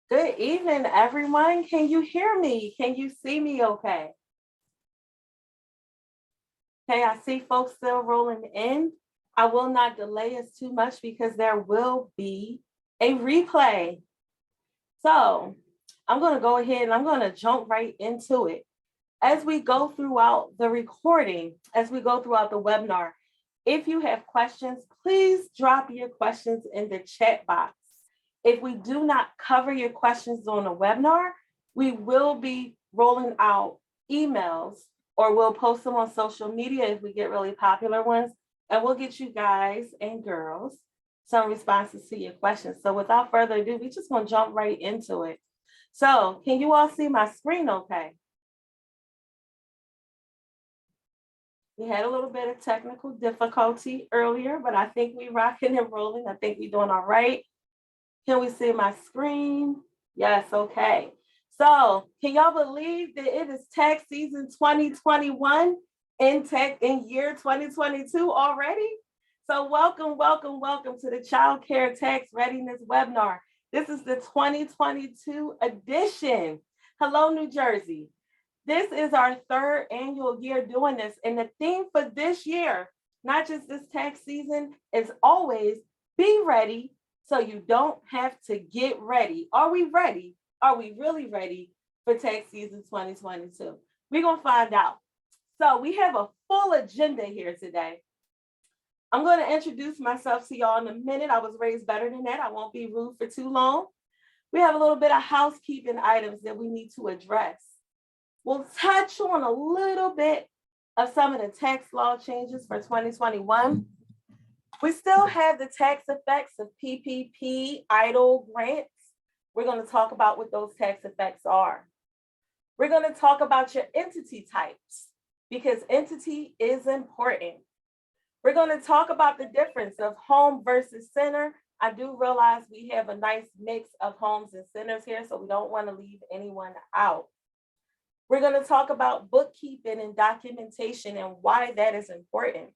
Good evening, everyone. Can you hear me? Can you see me okay? Okay, I see folks still rolling in. I will not delay us too much because there will be a replay. So I'm going to go ahead and I'm going to jump right into it. As we go throughout the recording, as we go throughout the webinar, if you have questions, please drop your questions in the chat box. If we do not cover your questions on the webinar, we will be rolling out emails or we'll post them on social media if we get really popular ones, and we'll get you guys and girls some responses to your questions. So without further ado, we just want to jump right into it. So can you all see my screen okay? We had a little bit of technical difficulty earlier, but I think we rocking and rolling. I think we're doing all right. Can we see my screen? Yes, okay. So can y'all believe that it is tax season 2021 in year 2022 already? So welcome to the Childcare Tax Readiness Webinar. This is the 2022 edition. Hello, New Jersey. This is our third annual year doing this. And the theme for this year, not just this tax season, is always be ready so you don't have to get ready. Are we ready? Are we really ready for tax season 2022? We're going to find out. So we have a full agenda here today. I'm going to introduce myself to y'all in a minute. I was raised better than that. I won't be rude for too long. We have a little bit of housekeeping items that we need to address. We'll touch on a little bit of some of the tax law changes for 2021. We still have the tax effects of PPP, EIDL grants. We're going to talk about what those tax effects are. We're going to talk about your entity types because entity is important. We're going to talk about the difference of home versus center. I do realize we have a nice mix of homes and centers here, so we don't want to leave anyone out. We're going to talk about bookkeeping and documentation and why that is important.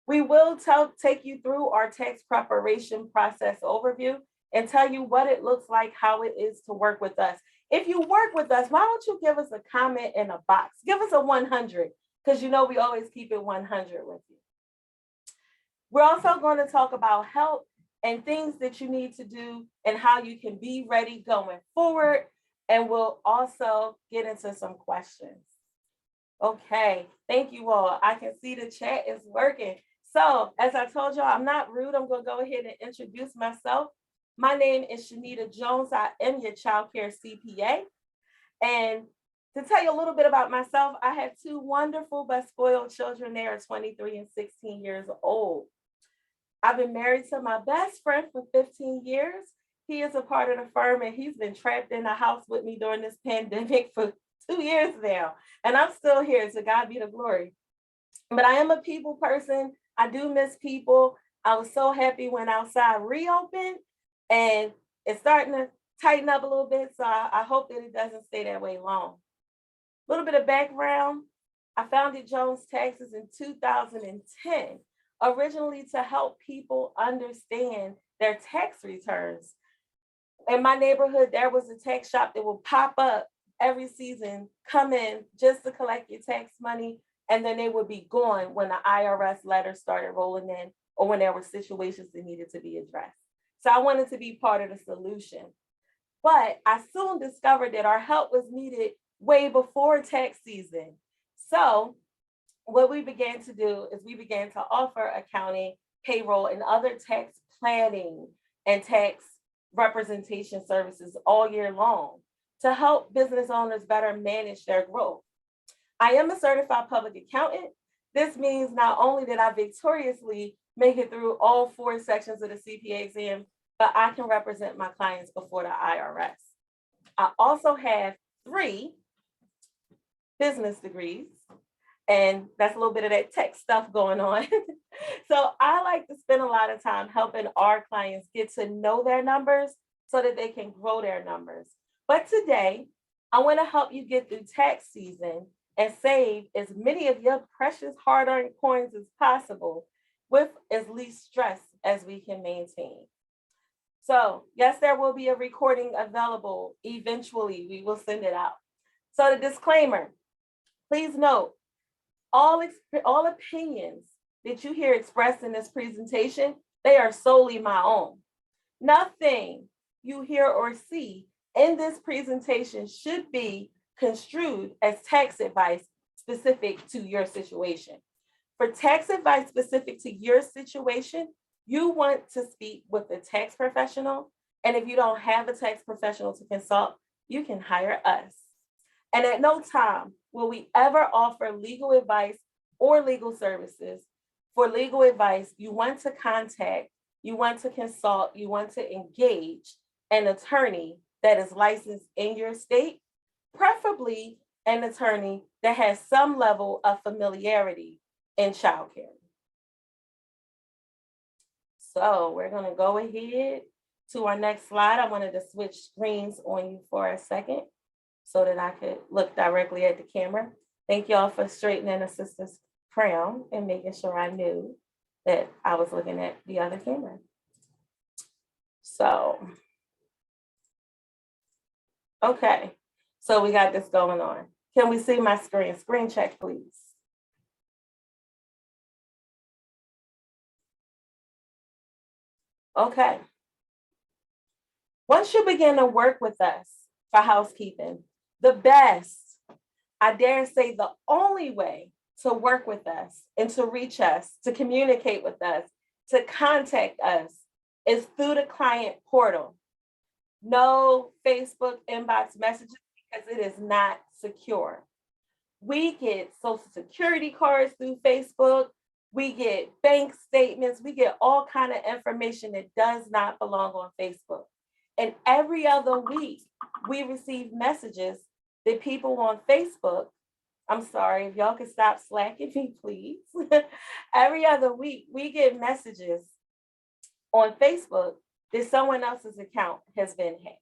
We will take you through our tax preparation process overview and tell you what it looks like, how it is to work with us. If you work with us, why don't you give us a comment in a box? Give us a 100, because you know we always keep it 100 with you. We're also going to talk about help and things that you need to do and how you can be ready going forward. And we'll also get into some questions. Okay, thank you all. I can see the chat is working. So as I told y'all, I'm not rude. I'm going to go ahead and introduce myself. My name is Shanita Jones. I am your childcare CPA. And to tell you a little bit about myself, I have two wonderful but spoiled children. They are 23 and 16 years old. I've been married to my best friend for 15 years. He is a part of the firm and he's been trapped in the house with me during this pandemic for 2 years now. And I'm still here, so God be the glory. But I am a people person. I do miss people. I was so happy when outside reopened and it's starting to tighten up a little bit. So I hope that it doesn't stay that way long. A little bit of background. I founded Jones Taxes in 2010, originally to help people understand their tax returns. In my neighborhood, there was a tax shop that would pop up every season, come in just to collect your tax money, and then they would be gone when the IRS letters started rolling in or when there were situations that needed to be addressed. So I wanted to be part of the solution. But I soon discovered that our help was needed way before tax season. So what we began to do is we began to offer accounting, payroll, and other tax planning and tax representation services all year long to help business owners better manage their growth. I am a certified public accountant. This means not only did I victoriously make it through all 4 sections of the CPA exam, but I can represent my clients before the IRS. I also have 3 business degrees, and that's a little bit of that tech stuff going on. So I like to spend a lot of time helping our clients get to know their numbers so that they can grow their numbers. But today, I want to help you get through tax season and save as many of your precious hard-earned coins as possible with as least stress as we can maintain. So yes, there will be a recording available eventually. We will send it out. So the disclaimer, please note, all opinions that you hear expressed in this presentation, they are solely my own. Nothing you hear or see in this presentation should be construed as tax advice specific to your situation. For tax advice specific to your situation, you want to speak with a tax professional. And if you don't have a tax professional to consult, you can hire us. And at no time will we ever offer legal advice or legal services. For legal advice, you want to contact, you want to consult, you want to engage an attorney that is licensed in your state, preferably an attorney that has some level of familiarity in childcare. So we're going to go ahead to our next slide. I wanted to switch screens on you for a second so that I could look directly at the camera. Thank y'all for straightening assistant's crown and making sure I knew that I was looking at the other camera. So, okay, so we got this going on. Can we see my screen? Screen check, please. Okay. Once you begin to work with us for housekeeping, the best, I dare say the only way to work with us and to reach us, to communicate with us, to contact us is through the client portal. No Facebook inbox messages because it is not secure. We get social security cards through Facebook. We get bank statements. We get all kind of information that does not belong on Facebook. And every other week, we receive messages that people on Facebook, I'm sorry, if y'all could stop slacking me, please. Every other week, we get messages on Facebook that someone else's account has been hacked.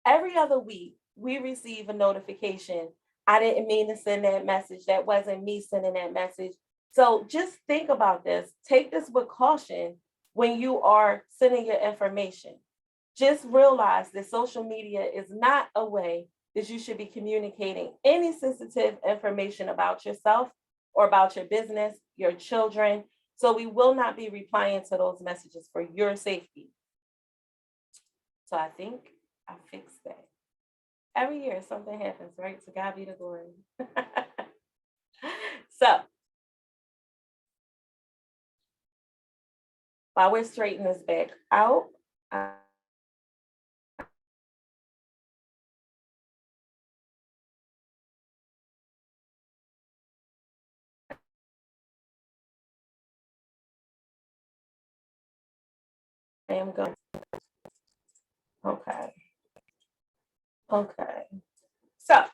Every other week, we receive a notification. I didn't mean to send that message. That wasn't me sending that message. So just think about this. Take this with caution when you are sending your information. Just realize that social media is not a way that you should be communicating any sensitive information about yourself or about your business, your children. So we will not be replying to those messages for your safety. So I think I fixed that. Every year something happens, right? To God be the glory. So while we're straightening this back out, I am going. Okay. Okay. So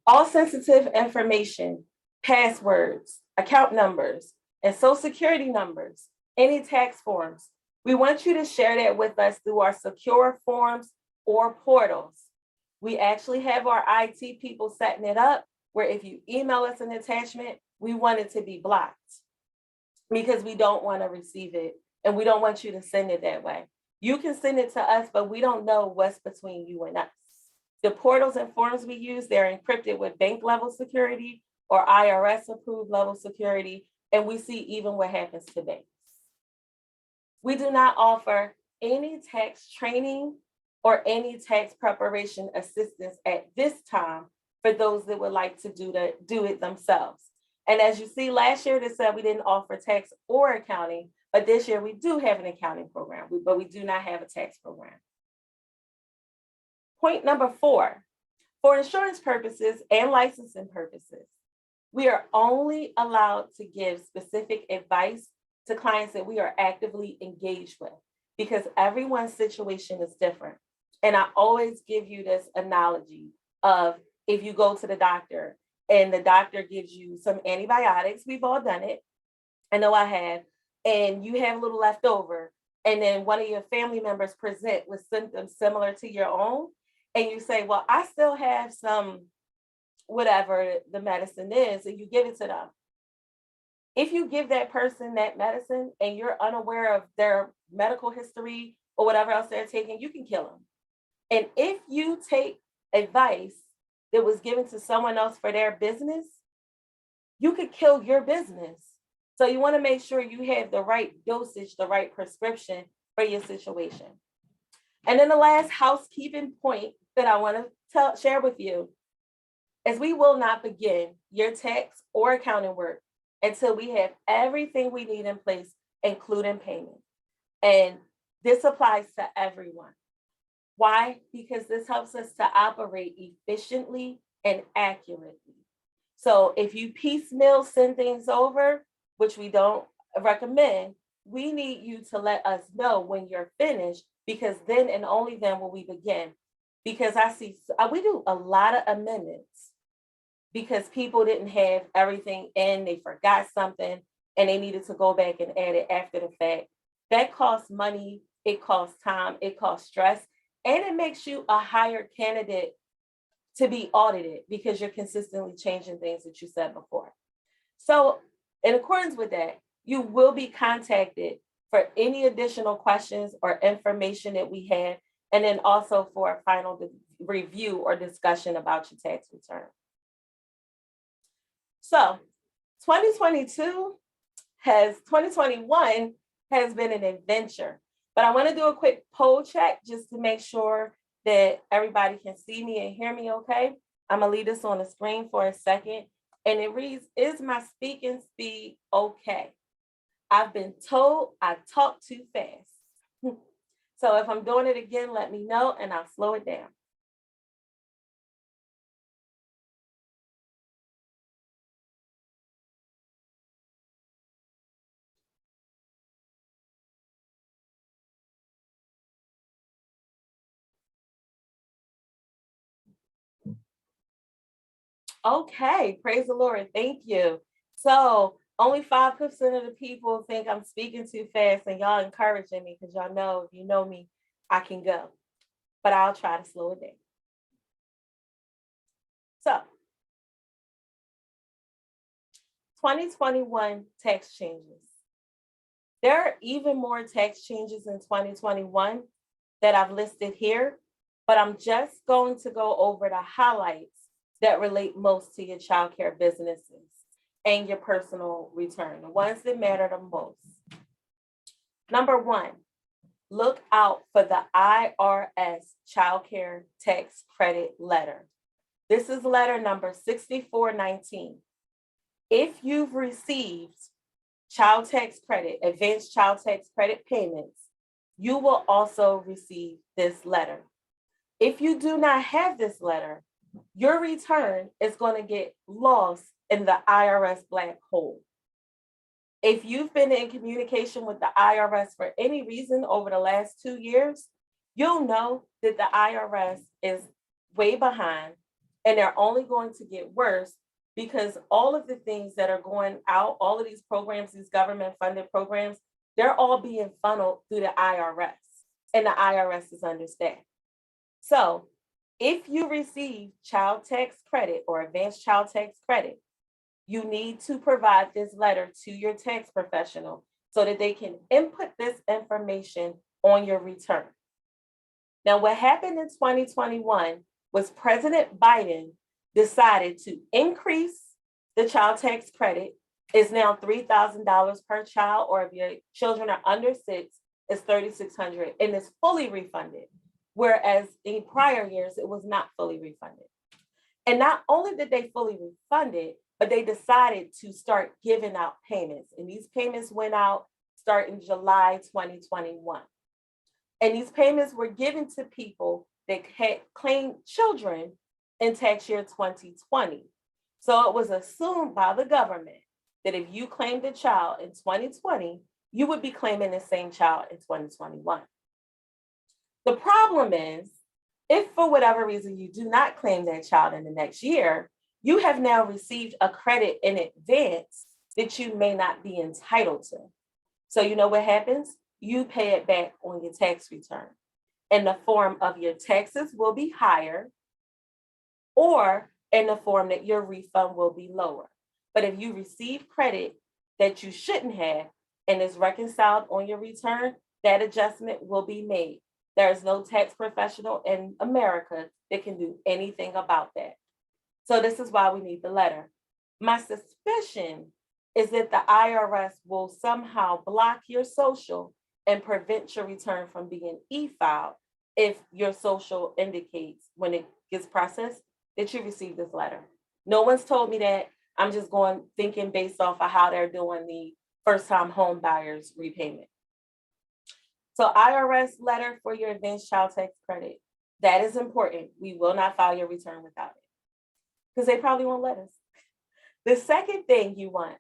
all sensitive information, passwords, account numbers, and social security numbers, any tax forms, we want you to share that with us through our secure forms or portals. We actually have our IT people setting it up where if you email us an attachment, we want it to be blocked because we don't want to receive it and we don't want you to send it that way. You can send it to us, but we don't know what's between you and us. The portals and forms we use, they're encrypted with bank level security or IRS approved level security, and we see even what happens to banks. We do not offer any tax training or any tax preparation assistance at this time for those that would like to do it themselves. And as you see, last year they said we didn't offer tax or accounting, but this year we do have an accounting program, but we do not have a tax program. Point number 4, for insurance purposes and licensing purposes, we are only allowed to give specific advice to clients that we are actively engaged with because everyone's situation is different. And I always give you this analogy of if you go to the doctor and the doctor gives you some antibiotics, we've all done it. I know I have, and you have a little left over, and then one of your family members present with symptoms similar to your own, and you say, well, I still have some, whatever the medicine is, and you give it to them. If you give that person that medicine and you're unaware of their medical history or whatever else they're taking, you can kill them. And if you take advice that was given to someone else for their business, you could kill your business. So you want to make sure you have the right dosage, the right prescription for your situation. And then the last housekeeping point that I want to share with you is we will not begin your tax or accounting work until we have everything we need in place, including payment. And this applies to everyone. Why? Because this helps us to operate efficiently and accurately. So if you piecemeal send things over, which we don't recommend, we need you to let us know when you're finished, because then and only then will we begin. Because I see, we do a lot of amendments because people didn't have everything in, they forgot something, and they needed to go back and add it after the fact. That costs money, it costs time, it costs stress, and it makes you a higher candidate to be audited because you're consistently changing things that you said before. So in accordance with that, you will be contacted for any additional questions or information that we have, and then also for a final review or discussion about your tax return. So 2021 has been an adventure, but I want to do a quick poll check just to make sure that everybody can see me and hear me okay. I'm gonna leave this on the screen for a second, and it reads, is my speaking speed okay? I've been told I talk too fast. So if I'm doing it again, let me know and I'll slow it down. Okay, praise the Lord. Thank you. So only 5% of the people think I'm speaking too fast, and y'all encouraging me because y'all know if you know me, I can go. But I'll try to slow it down. So 2021 tax changes. There are even more tax changes in 2021 that I've listed here, but I'm just going to go over the highlights that relate most to your childcare businesses and your personal return, the ones that matter the most. Number one, look out for the IRS Childcare Tax Credit Letter. This is letter number 6419. If you've received child tax credit, advanced child tax credit payments, you will also receive this letter. If you do not have this letter, your return is going to get lost in the IRS black hole. If you've been in communication with the IRS for any reason over the last 2 years, you'll know that the IRS is way behind, and they're only going to get worse because all of the things that are going out, all of these programs, these government funded programs, they're all being funneled through the IRS, and the IRS is understaffed. So if you receive child tax credit or advanced child tax credit, you need to provide this letter to your tax professional so that they can input this information on your return. Now, what happened in 2021 was President Biden decided to increase the child tax credit. It's now $3,000 per child, or if your children are under 6, it's $3,600, and it's fully refunded. Whereas in prior years, it was not fully refunded. And not only did they fully refund it, but they decided to start giving out payments. And these payments went out starting July 2021. And these payments were given to people that had claimed children in tax year 2020. So it was assumed by the government that if you claimed a child in 2020, you would be claiming the same child in 2021. The problem is, if for whatever reason you do not claim that child in the next year, you have now received a credit in advance that you may not be entitled to. So you know what happens? You pay it back on your tax return. In the form of your taxes will be higher, or in the form that your refund will be lower. But if you receive credit that you shouldn't have and is reconciled on your return, that adjustment will be made. There is no tax professional in America that can do anything about that. So this is why we need the letter. My suspicion is that the IRS will somehow block your social and prevent your return from being e-filed if your social indicates when it gets processed that you received this letter. No one's told me that. I'm just thinking based off of how they're doing the first-time home buyers repayment. So IRS letter for your advanced child tax credit. That is important. We will not file your return without it because they probably won't let us. The second thing you want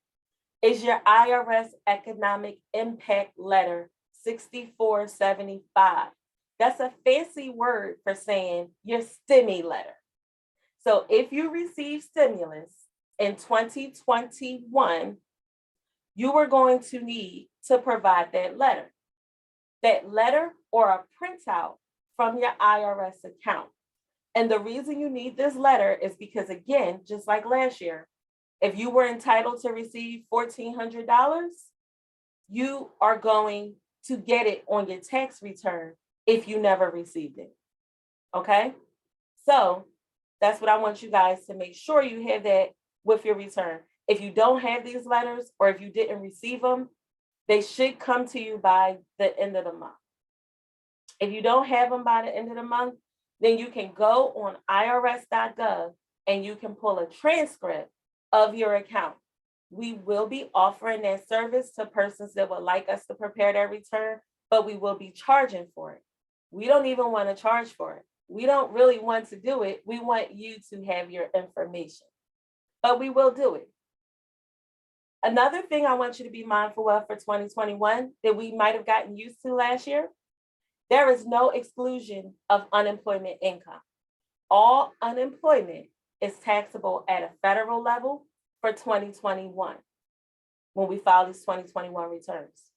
is your IRS economic impact letter 6475. That's a fancy word for saying your STEMI letter. So if you receive stimulus in 2021, you are going to need to provide that letter. That letter or a printout from your IRS account. And the reason you need this letter is because, again, just like last year, if you were entitled to receive $1,400, you are going to get it on your tax return if you never received it. Okay? So that's what I want you guys to make sure you have that with your return. If you don't have these letters or if you didn't receive them, they should come to you by the end of the month. If you don't have them by the end of the month, then you can go on irs.gov and you can pull a transcript of your account. We will be offering that service to persons that would like us to prepare their return, but we will be charging for it. We don't even want to charge for it. We don't really want to do it. We want you to have your information, but we will do it. Another thing I want you to be mindful of for 2021 that we might have gotten used to last year, there is no exclusion of unemployment income. All unemployment is taxable at a federal level for 2021 when we file these 2021 returns.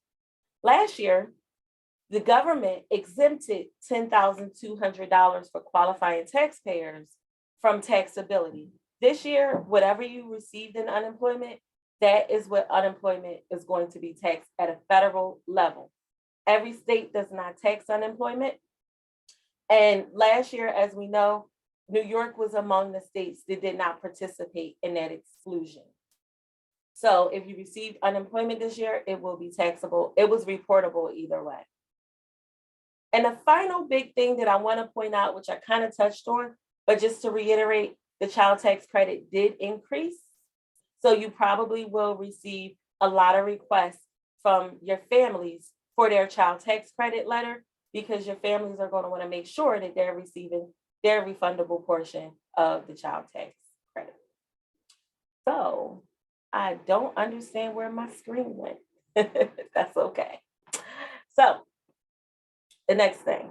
Last year, the government exempted $10,200 for qualifying taxpayers from taxability. This year, whatever you received in unemployment, that is what unemployment is going to be taxed at a federal level. Every state does not tax unemployment. And last year, as we know, New York was among the states that did not participate in that exclusion. So if you received unemployment this year, it will be taxable. It was reportable either way. And the final big thing that I want to point out, which I kind of touched on, but just to reiterate, the child tax credit did increase. So you probably will receive a lot of requests from your families for their child tax credit letter because your families are going to want to make sure that they're receiving their refundable portion of the child tax credit. So I don't understand where my screen went. That's okay. So the next thing.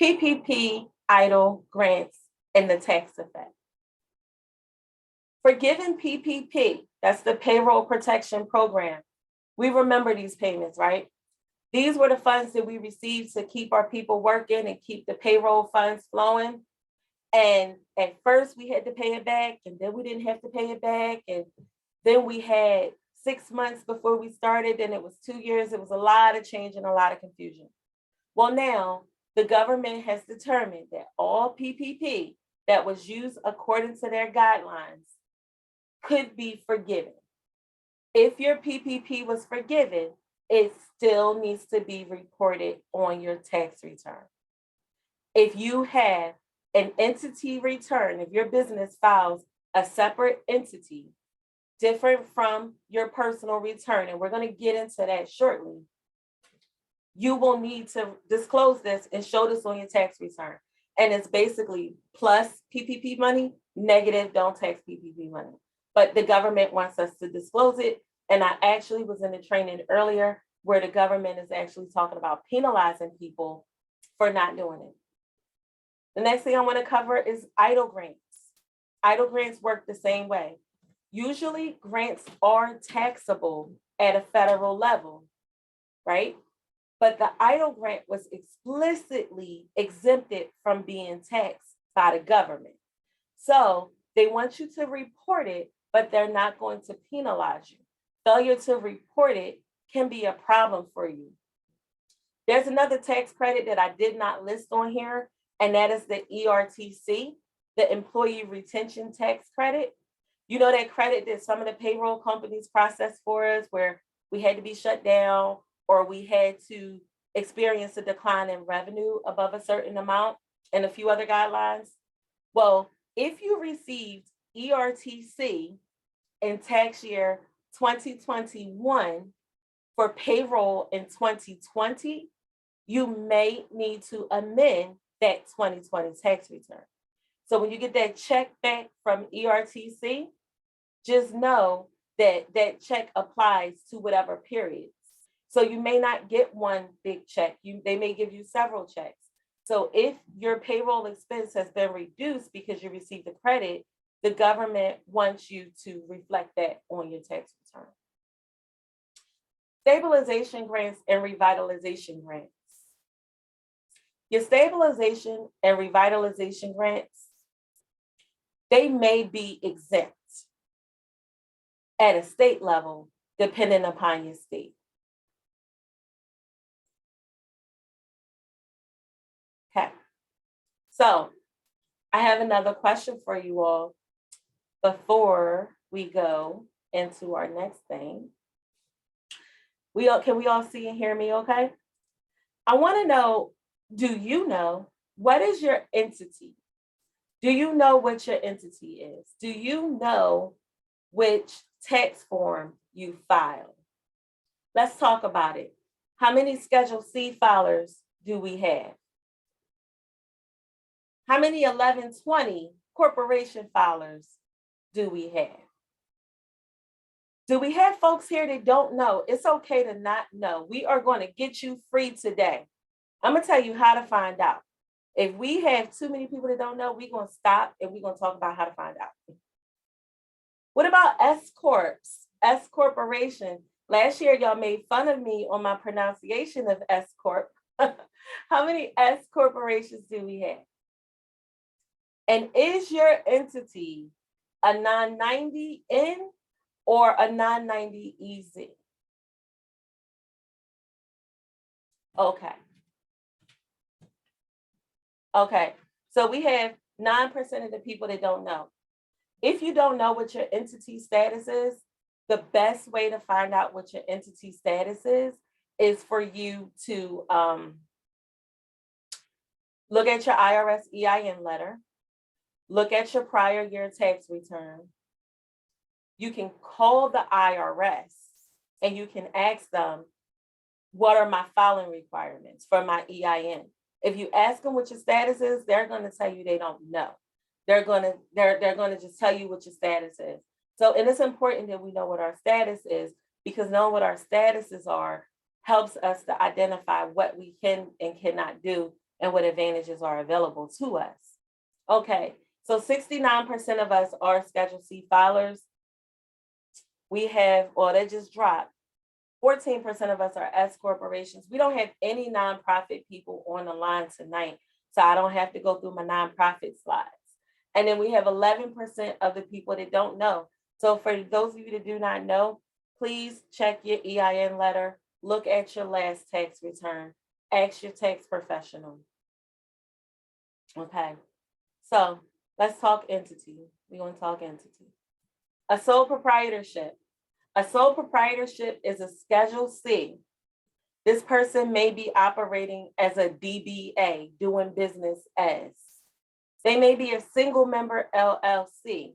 PPP EIDL grants and the tax effect. For giving PPP, that's the Payroll Protection Program, we remember these payments, right? These were the funds that we received to keep our people working and keep the payroll funds flowing. And at first we had to pay it back, and then we didn't have to pay it back. And then we had 6 months before we started, and it was 2 years. It was a lot of change and a lot of confusion. Well, now the government has determined that all PPP that was used according to their guidelines could be forgiven. If your PPP was forgiven, it still needs to be reported on your tax return. If you have an entity return, if your business files a separate entity different from your personal return, and we're going to get into that shortly, you will need to disclose this and show this on your tax return. And it's basically plus PPP money, negative don't tax PPP money. But the government wants us to disclose it. And I actually was in a training earlier where the government is actually talking about penalizing people for not doing it. The next thing I want to cover is EIDL grants. EIDL grants work the same way. Usually grants are taxable at a federal level, right? But the EIDL grant was explicitly exempted from being taxed by the government. So They want you to report it, but they're not going to penalize you. Failure to report it can be a problem for you. There's another tax credit that I did not list on here, and that is the ERTC, the Employee Retention Tax Credit. You know, that credit that some of the payroll companies process for us, where we had to be shut down or we had to experience a decline in revenue above a certain amount and a few other guidelines. Well, if you received ERTC in tax year 2021 for payroll in 2020, you may need to amend that 2020 tax return. So when you get that check back from ERTC, just know that that check applies to whatever periods. So you may not get one big check. They may give you several checks. So if your payroll expense has been reduced because you received the credit, the government wants you to reflect that on your tax return. Stabilization grants and revitalization grants. Your stabilization and revitalization grants, they may be exempt at a state level, depending upon your state. Okay, so I have another question for you all before we go into our next thing. Can we all see and hear me okay? I want to know, do you know what is your entity? Do you know what your entity is? Do you know which tax form you file? Let's talk about it. How many Schedule C filers do we have? How many 1120 corporation filers do we have? Do we have folks here that don't know? It's okay to not know. We are going to get you free today. I'm going to tell you how to find out. If we have too many people that don't know, we're going to stop and we're going to talk about how to find out. What about S Corps, S Corporation? Last year, y'all made fun of me on my pronunciation of S Corp. How many S corporations do we have? And is your entity a 990N or a 990EZ? Okay. Okay, so we have 9% of the people that don't know. If you don't know what your entity status is, the best way to find out what your entity status is for you to look at your IRS EIN letter, look at your prior year tax return. You can call the IRS and you can ask them, what are my filing requirements for my EIN? If you ask them what your status is, they're going to tell you they don't know. They're going to just tell you what your status is. So, and it's important that we know what our status is, because knowing what our statuses are helps us to identify what we can and cannot do and what advantages are available to us. Okay, so 69% of us are Schedule C filers. We have, well, that just dropped. 14% of us are S corporations. We don't have any nonprofit people on the line tonight, so I don't have to go through my nonprofit slides. And then we have 11% of the people that don't know. So for those of you that do not know, please check your EIN letter, look at your last tax return, ask your tax professional. Okay, so let's talk entity. We're going to talk entity. A sole proprietorship. A sole proprietorship is a Schedule C. This person may be operating as a DBA, doing business as. They may be a single member LLC.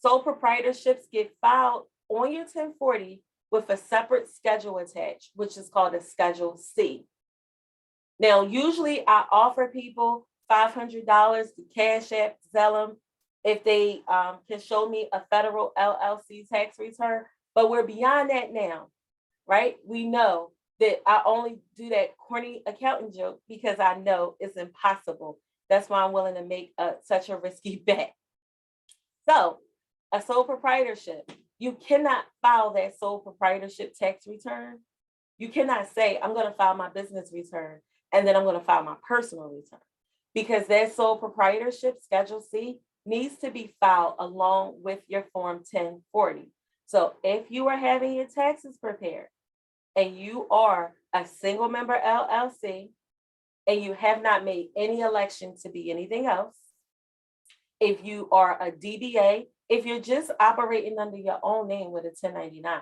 Sole proprietorships get filed on your 1040 with a separate schedule attached, which is called a Schedule C. Now, usually I offer people $500 to Cash App, Zelle if they can show me a federal LLC tax return, but we're beyond that now, right? We know that I only do that corny accounting joke because I know it's impossible. That's why I'm willing to make such a risky bet. So a sole proprietorship, you cannot file that sole proprietorship tax return. You cannot say, I'm going to file my business return and then I'm going to file my personal return, because that sole proprietorship Schedule C needs to be filed along with your Form 1040. So if you are having your taxes prepared and you are a single member LLC and you have not made any election to be anything else, if you are a DBA, if you're just operating under your own name with a 1099,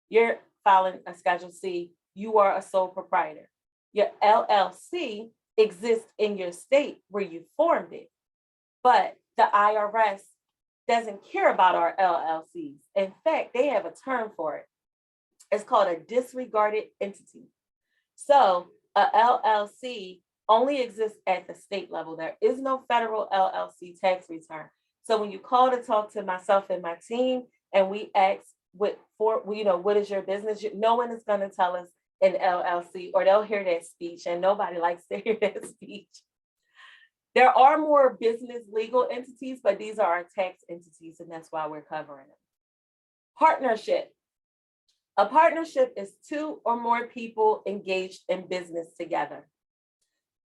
you're filing a Schedule C, you are a sole proprietor. Your LLC exists in your state where you formed it, but the IRS doesn't care about our LLCs. In fact, they have a term for it. It's called a disregarded entity. So a LLC only exists at the state level. There is no federal LLC tax return. So when you call to talk to myself and my team, and we ask what is your business, no one is going to tell us an LLC, or they'll hear that speech, and nobody likes to hear that speech. There are more business legal entities, but these are our tax entities, and that's why we're covering them. Partnership. A partnership is two or more people engaged in business together.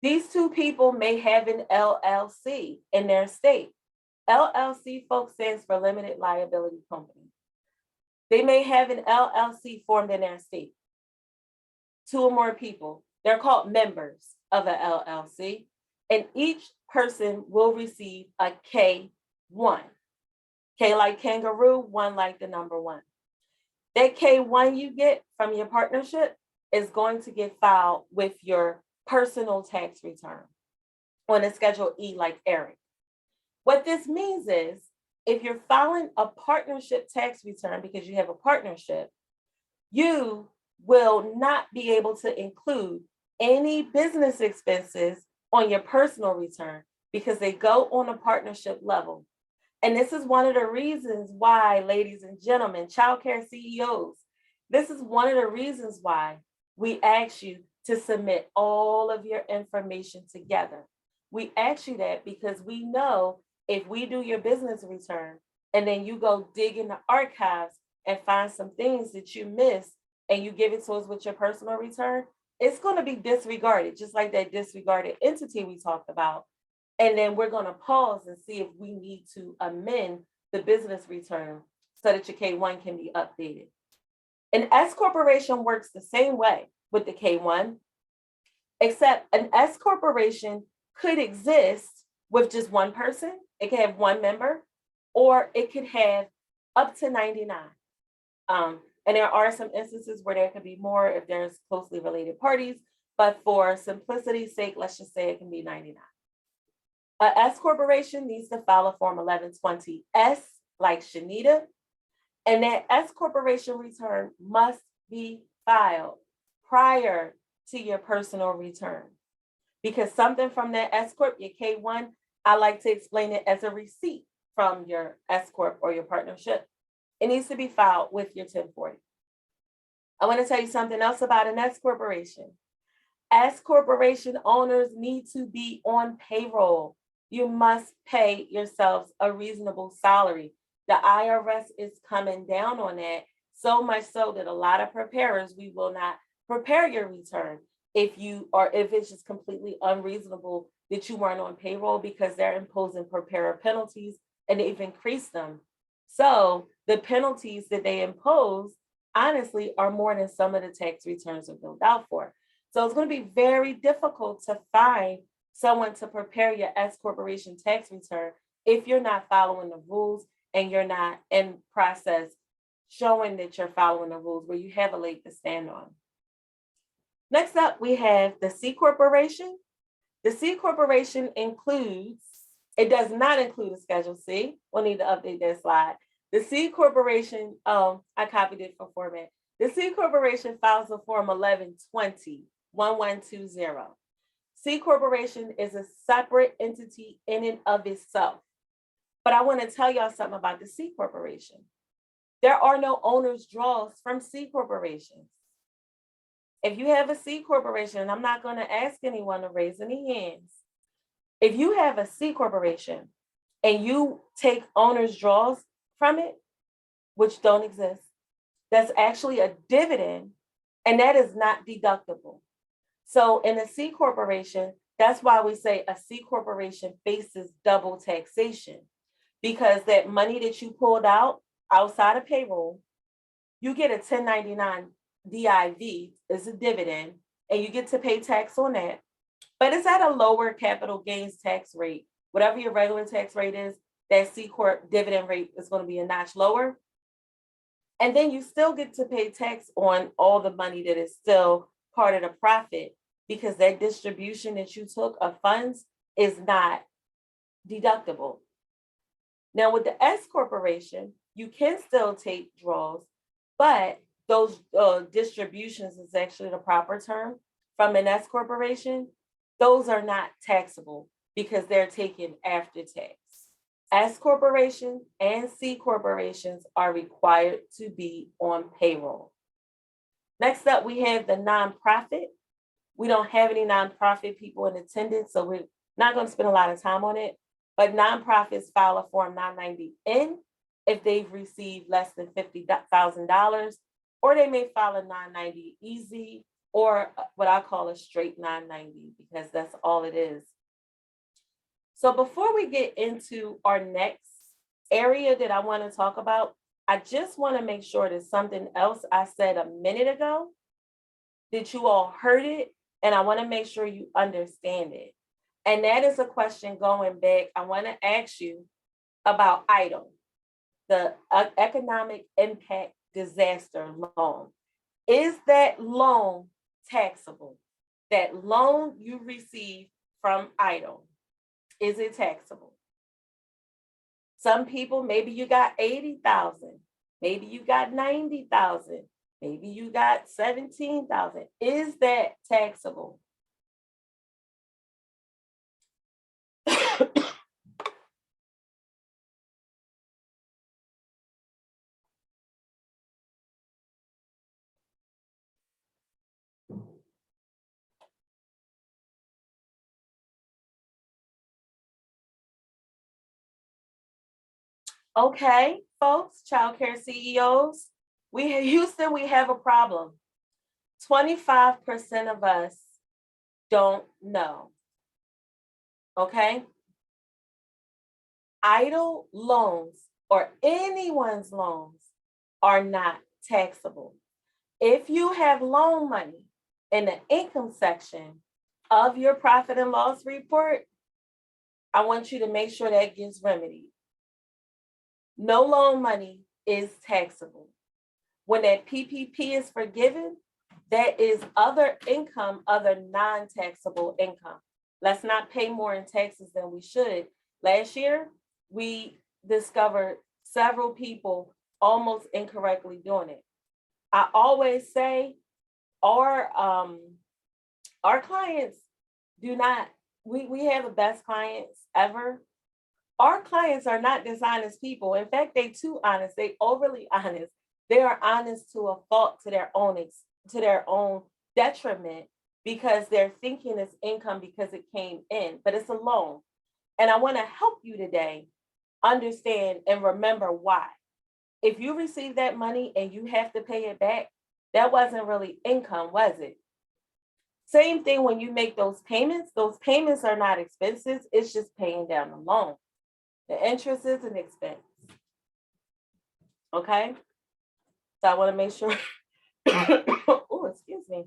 These two people may have an LLC in their state. LLC, folks, stands for Limited Liability Company. They may have an LLC formed in their state. Two or more people. They're called members of an LLC, and each person will receive a K1. K like kangaroo, 1 like the number 1. That K1 you get from your partnership is going to get filed with your personal tax return on a Schedule E like Eric. What this means is if you're filing a partnership tax return because you have a partnership, you will not be able to include any business expenses on your personal return because they go on a partnership level. And this is one of the reasons why, ladies and gentlemen, childcare CEOs, this is one of the reasons why we ask you to submit all of your information together. We ask you that because we know if we do your business return and then you go dig in the archives and find some things that you missed and you give it to us with your personal return, it's going to be disregarded, just like that disregarded entity we talked about. And then we're going to pause and see if we need to amend the business return so that your K1 can be updated. An S corporation works the same way with the K1, except an S corporation could exist with just one person. It could have one member, or it could have up to 99. And there are some instances where there could be more if there's closely related parties, but for simplicity's sake, let's just say it can be 99. A S corporation needs to file a Form 1120-S like Shanita, and that S corporation return must be filed prior to your personal return. Because something from that S corp, your K1, I like to explain it as a receipt from your S corp or your partnership. It needs to be filed with your 1040. I want to tell you something else about an S corporation. S corporation owners need to be on payroll. You must pay yourselves a reasonable salary. The IRS is coming down on that, so much so that a lot of preparers, we will not prepare your return if it's just completely unreasonable that you weren't on payroll, because they're imposing preparer penalties and they've increased them. So the penalties that they impose, honestly, are more than some of the tax returns are billed out for. So it's going to be very difficult to find someone to prepare your S corporation tax return if you're not following the rules and you're not in process showing that you're following the rules where you have a leg to stand on. Next up, we have the C corporation. The C corporation it does not include a Schedule C. We'll need to update that slide. The C corporation, I copied it for format. The C corporation files a Form 1120. C corporation is a separate entity in and of itself. But I want to tell y'all something about the C corporation. There are no owner's draws from C corporations. If you have a C corporation, and I'm not going to ask anyone to raise any hands. If you have a C corporation and you take owner's draws from it, which don't exist, that's actually a dividend, and that is not deductible. So in a C corporation, that's why we say a C corporation faces double taxation, because that money that you pulled out outside of payroll, you get a 1099 DIV, is a dividend, and you get to pay tax on that. But it's at a lower capital gains tax rate. Whatever your regular tax rate is, that C Corp dividend rate is going to be a notch lower. And then you still get to pay tax on all the money that is still part of the profit, because that distribution that you took of funds is not deductible. Now with the S corporation, you can still take draws, but those distributions is actually the proper term from an S corporation. Those are not taxable because they're taken after tax. S corporations and C corporations are required to be on payroll. Next up, we have the nonprofit. We don't have any nonprofit people in attendance, so we're not going to spend a lot of time on it. But nonprofits file a Form 990N if they've received less than $50,000, or they may file a 990 easy, or what I call a straight 990, because that's all it is. So before we get into our next area that I want to talk about, I just want to make sure that something else I said a minute ago, that you all heard it, and I want to make sure you understand it. And that is a question going back. I want to ask you about EIDL, the Economic Impact Disaster Loan. Is that loan taxable? That loan you receive from EIDL, is it taxable? Some people, maybe you got 80,000, maybe you got 90,000, maybe you got 17,000. Is that taxable? Okay, folks, childcare CEOs, Houston, we have a problem. 25% of us don't know. Okay? EIDL loans or anyone's loans are not taxable. If you have loan money in the income section of your profit and loss report, I want you to make sure that gets remedied. No loan money is taxable. When that PPP is forgiven, that is other income, other non-taxable income. Let's not pay more in taxes than we should. Last year, we discovered several people almost incorrectly doing it. I always say our clients do not, we have the best clients ever. Our clients are not dishonest people. In fact, they too honest, they overly honest. They are honest to a fault, to their own detriment, because they're thinking it's income because it came in, but it's a loan. And I want to help you today understand and remember why. If you receive that money and you have to pay it back, that wasn't really income, was it? Same thing when you make those payments are not expenses, it's just paying down the loan. The interest is an expense. Okay? So I want to make sure, oh, excuse me.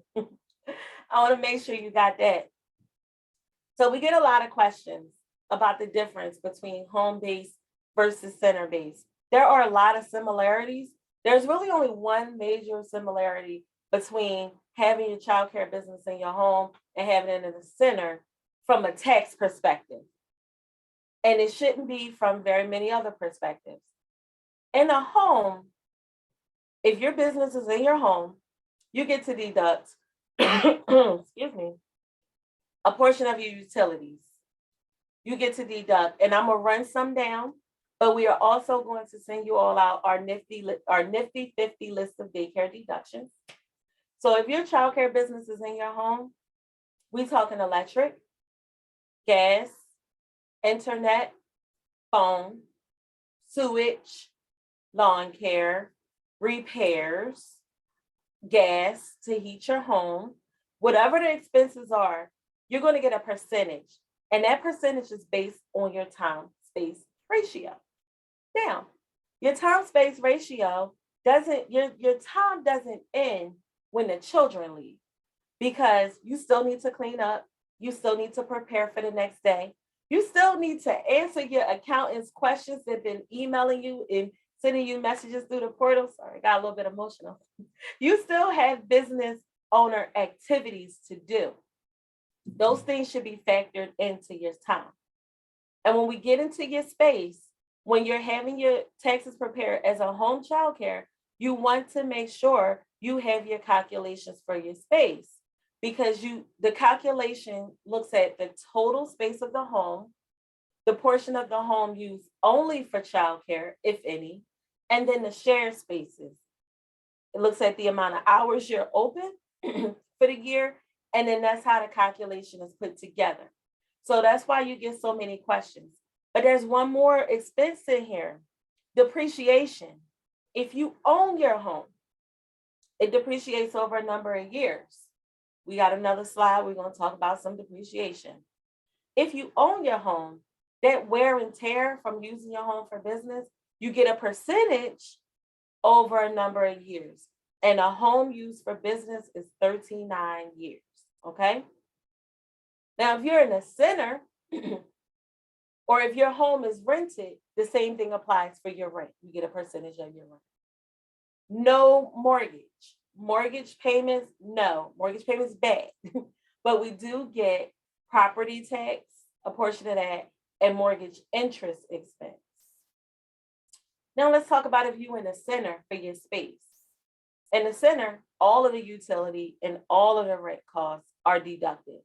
I want to make sure you got that. So we get a lot of questions about the difference between home-based versus center-based. There are a lot of similarities. There's really only one major similarity between having your childcare business in your home and having it in the center from a tax perspective. And it shouldn't be from very many other perspectives. In a home, if your business is in your home, you get to deduct, excuse me, a portion of your utilities. You get to deduct, and I'm gonna run some down, but we are also going to send you all out our nifty 50 list of daycare deductions. So if your childcare business is in your home, we talking electric, gas, internet, phone, sewage, lawn care, repairs, gas to heat your home, whatever the expenses are, you're going to get a percentage. And that percentage is based on your time space ratio. Now, your time-space ratio doesn't, your time doesn't end when the children leave, because you still need to clean up, you still need to prepare for the next day, you still need to answer your accountant's questions that have been emailing you and sending you messages through the portal. Sorry, I got a little bit emotional. You still have business owner activities to do. Those things should be factored into your time. And when we get into your space, when you're having your taxes prepared as a home childcare, you want to make sure you have your calculations for your space, because the calculation looks at the total space of the home, the portion of the home used only for childcare, if any, and then the shared spaces. It looks at the amount of hours you're open for the year, and then that's how the calculation is put together. So that's why you get so many questions. But there's one more expense in here: depreciation. If you own your home, it depreciates over a number of years. We got another slide. We're going to talk about some depreciation. If you own your home, that wear and tear from using your home for business, you get a percentage over a number of years. And a home used for business is 39 years. Okay. Now, if you're in a center, or if your home is rented, the same thing applies for your rent. You get a percentage of your rent. No mortgage. Mortgage payments, no. Mortgage payments bad. But we do get property tax, a portion of that, and mortgage interest expense. Now let's talk about if you're in a center for your space. In the center, all of the utility and all of the rent costs are deducted.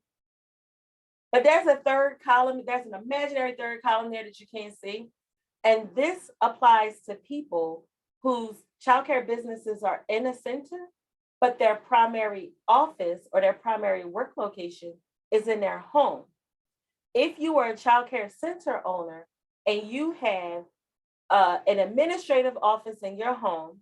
But there's a third column, there's an imaginary third column there that you can't see. And this applies to people whose childcare businesses are in a center, but their primary office or their primary work location is in their home. If you are a childcare center owner and you have an administrative office in your home,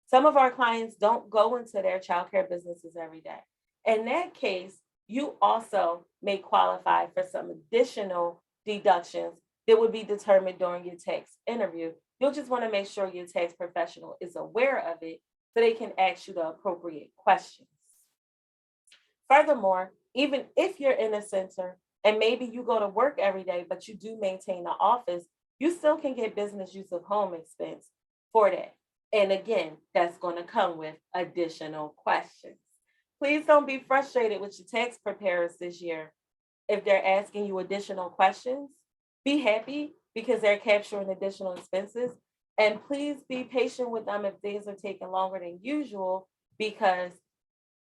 some of our clients don't go into their childcare businesses every day. In that case, you also may qualify for some additional deductions that would be determined during your tax interview. You'll just want to make sure your tax professional is aware of it so they can ask you the appropriate questions. Furthermore, even if you're in a center and maybe you go to work every day, but you do maintain the office, you still can get business use of home expense for that. And again, that's going to come with additional questions. Please don't be frustrated with your tax preparers this year if they're asking you additional questions. Be happy because they're capturing additional expenses. And please be patient with them if things are taking longer than usual, because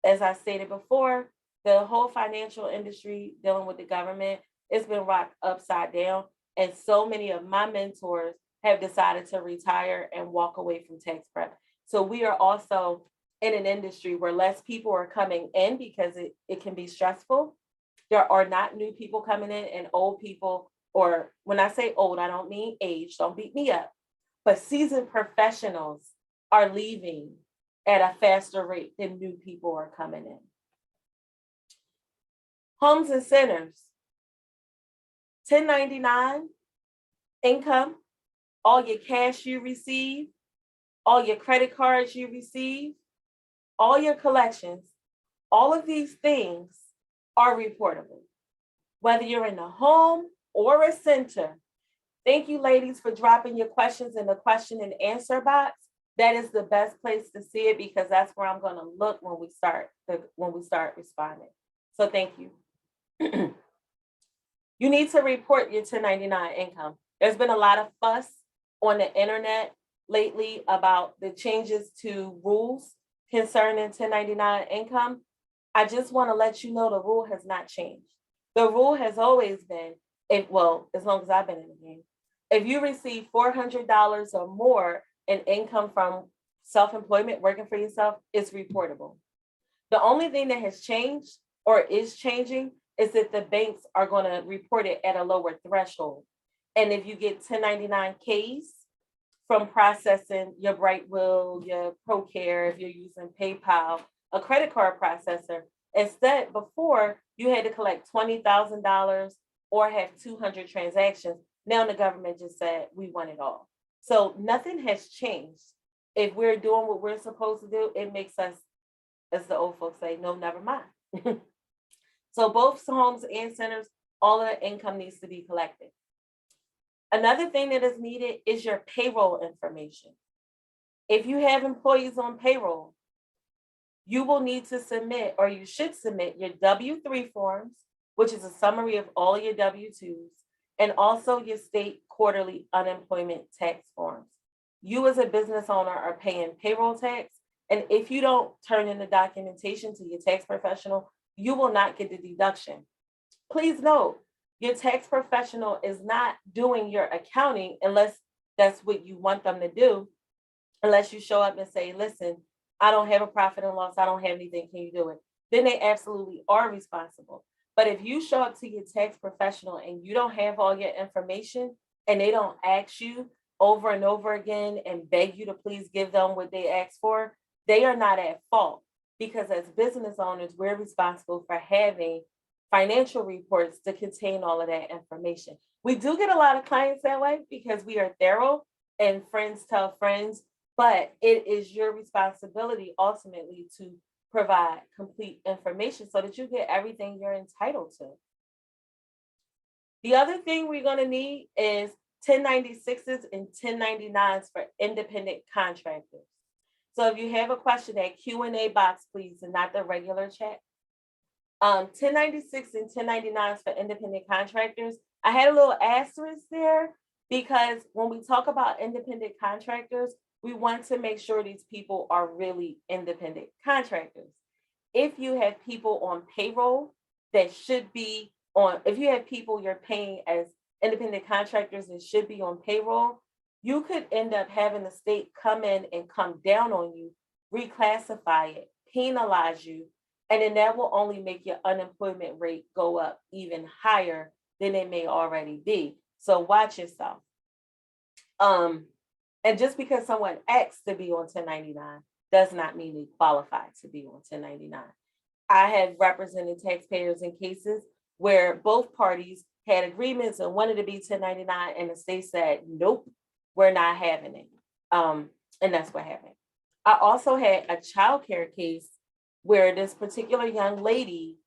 as I stated before, the whole financial industry dealing with the government, it's been rocked upside down. And so many of my mentors have decided to retire and walk away from tax prep. So we are also in an industry where less people are coming in because it can be stressful. There are not new people coming in, and old people, or when I say old, I don't mean age, don't beat me up, but seasoned professionals are leaving at a faster rate than new people are coming in. Homes and centers, 1099 income, all your cash you receive, all your credit cards you receive, all your collections, all of these things are reportable, whether you're in a home or a center. Thank you, ladies, for dropping your questions in the question and answer box. That is the best place to see it, because that's where I'm going to look when we start responding. So thank you. You need to report your 1099 income. There's been a lot of fuss on the internet lately about the changes to rules concerning 1099 income. I just want to let you know the rule has not changed. The rule has always been, as long as I've been in the game, if you receive $400 or more in income from self-employment, working for yourself, it's reportable. The only thing that has changed or is changing is that the banks are going to report it at a lower threshold. And if you get 1099Ks from processing your Brightwill, your ProCare, if you're using PayPal, a credit card processor, instead, before you had to collect $20,000 or have 200 transactions. Now the government just said, we want it all. So nothing has changed. If we're doing what we're supposed to do, it makes us, as the old folks say, no, never mind. So both homes and centers, all of the income needs to be collected. Another thing that is needed is your payroll information. If you have employees on payroll, you will need to submit, or you should submit, your W-3 forms, which is a summary of all your W-2s, and also your state quarterly unemployment tax forms. You as a business owner are paying payroll tax, and if you don't turn in the documentation to your tax professional, you will not get the deduction. Please note, your tax professional is not doing your accounting unless that's what you want them to do, unless you show up and say, listen, I don't have a profit and loss, I don't have anything, can you do it? Then they absolutely are responsible. But if you show up to your tax professional and you don't have all your information and they don't ask you over and over again and beg you to please give them what they asked for, they are not at fault, because as business owners, we're responsible for having financial reports to contain all of that information. We do get a lot of clients that way because we are thorough and friends tell friends, but it is your responsibility ultimately to provide complete information so that you get everything you're entitled to. The other thing we're going to need is 1096s and 1099s for independent contractors. So if you have a question, that Q&A box, please, and not the regular chat. 1096 and 1099s for independent contractors. I had a little asterisk there because when we talk about independent contractors, we want to make sure these people are really independent contractors. If you have people on payroll that should be on, if you have people you're paying as independent contractors that should be on payroll, you could end up having the state come in and come down on you, reclassify it, penalize you, and then that will only make your unemployment rate go up even higher than it may already be. So watch yourself. And just because someone asks to be on 1099 does not mean they qualify to be on 1099. I have represented taxpayers in cases where both parties had agreements and wanted to be 1099, and the state said, nope, we're not having it. And that's what happened. I also had a childcare case where this particular young lady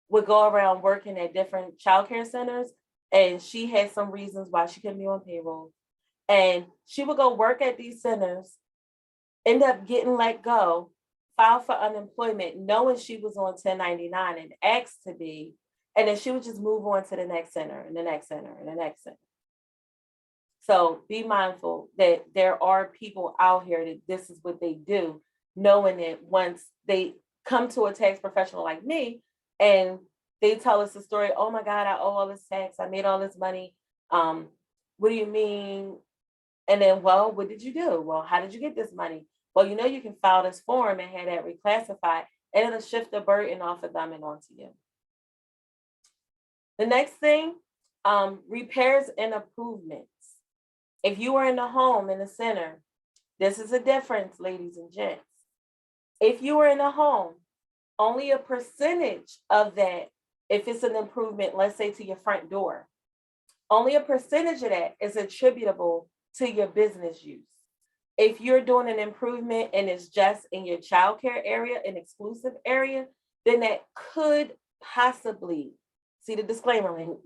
would go around working at different childcare centers, and she had some reasons why she couldn't be on payroll. And she would go work at these centers, end up getting let go, file for unemployment, knowing she was on 1099 and asked to be, and then she would just move on to the next center and the next center and the next center. So be mindful that there are people out here that this is what they do, knowing that once they come to a tax professional like me and they tell us the story, oh my God, I owe all this tax, I made all this money. What do you mean? And then, well, what did you do? Well, how did you get this money? Well, you know, you can file this form and have that reclassified, and it'll shift the burden off of them and onto you. The next thing, repairs and improvements. If you are in the home, in the center, this is a difference, ladies and gents. If you are in a home, only a percentage of that, if it's an improvement, let's say to your front door, only a percentage of that is attributable to your business use. If you're doing an improvement and it's just in your childcare area, an exclusive area, then that could possibly, see the disclaimer language,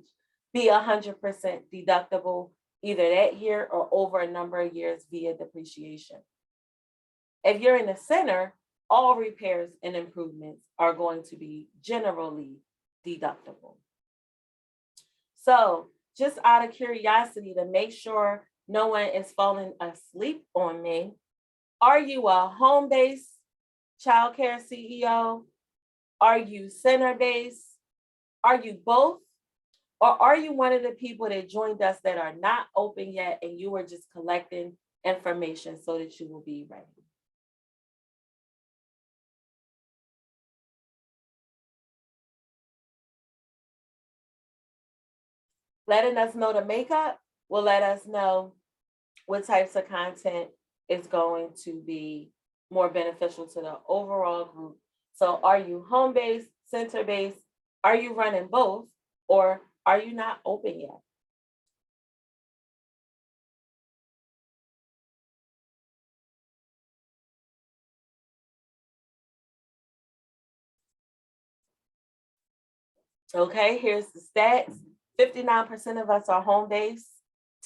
be 100% deductible either that year or over a number of years via depreciation. If you're in the center, all repairs and improvements are going to be generally deductible. So just out of curiosity, to make sure no one is falling asleep on me, are you a home-based childcare CEO? Are you center-based? Are you both? Or are you one of the people that joined us that are not open yet and you are just collecting information so that you will be ready? Letting us know the makeup will let us know what types of content is going to be more beneficial to the overall group. So are you home-based, center-based? Are you running both? Or are you not open yet? Okay, here's the stats. 59% of us are home-based.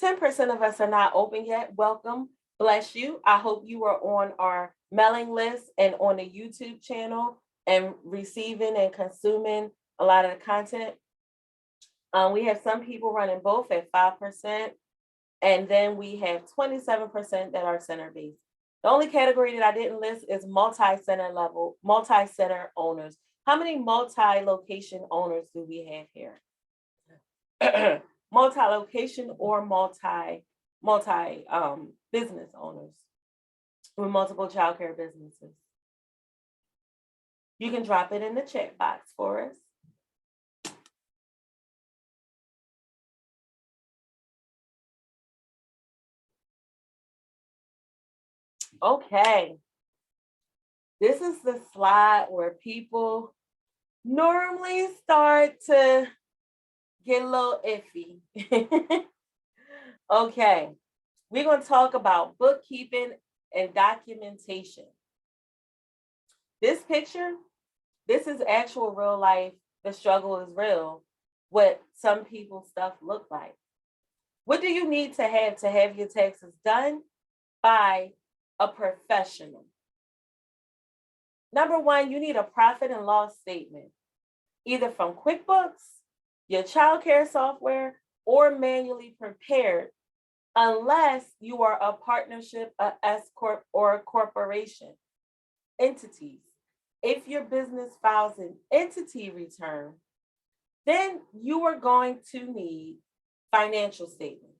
10% of us are not open yet. Welcome. Bless you. I hope you are on our mailing list and on the YouTube channel and receiving and consuming a lot of the content. We have some people running both at 5%, and then we have 27% that are center-based. The only category that I didn't list is multi-center owners. How many multi-location owners do we have here? Multi-location or multi business owners with multiple childcare businesses. You can drop it in the chat box for us. Okay. This is the slide where people normally start to get a little iffy. Okay. We're going to talk about bookkeeping and documentation. This picture, this is actual real life. The struggle is real. What some people's stuff look like. What do you need to have your taxes done by a professional? Number one, you need a profit and loss statement, either from QuickBooks, your childcare software, or manually prepared, unless you are a partnership, a S Corp, or a corporation. Entities. If your business files an entity return, then you are going to need financial statements.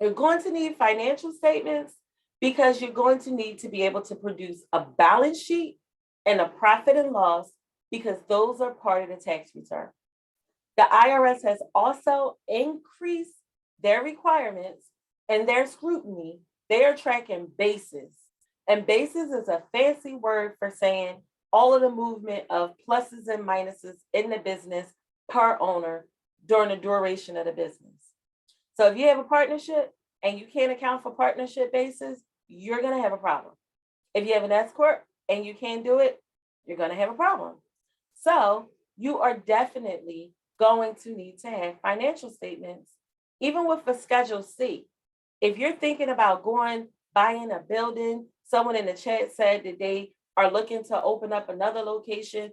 You're going to need financial statements because you're going to need to be able to produce a balance sheet and a profit and loss, because those are part of the tax return. The IRS has also increased their requirements and their scrutiny. They are tracking basis. And basis is a fancy word for saying all of the movement of pluses and minuses in the business per owner during the duration of the business. So if you have a partnership and you can't account for partnership basis, you're going to have a problem. If you have an S Corp and you can't do it, you're going to have a problem. So you are definitely going to need to have financial statements, even with a Schedule C. If you're thinking about buying a building, someone in the chat said that they are looking to open up another location.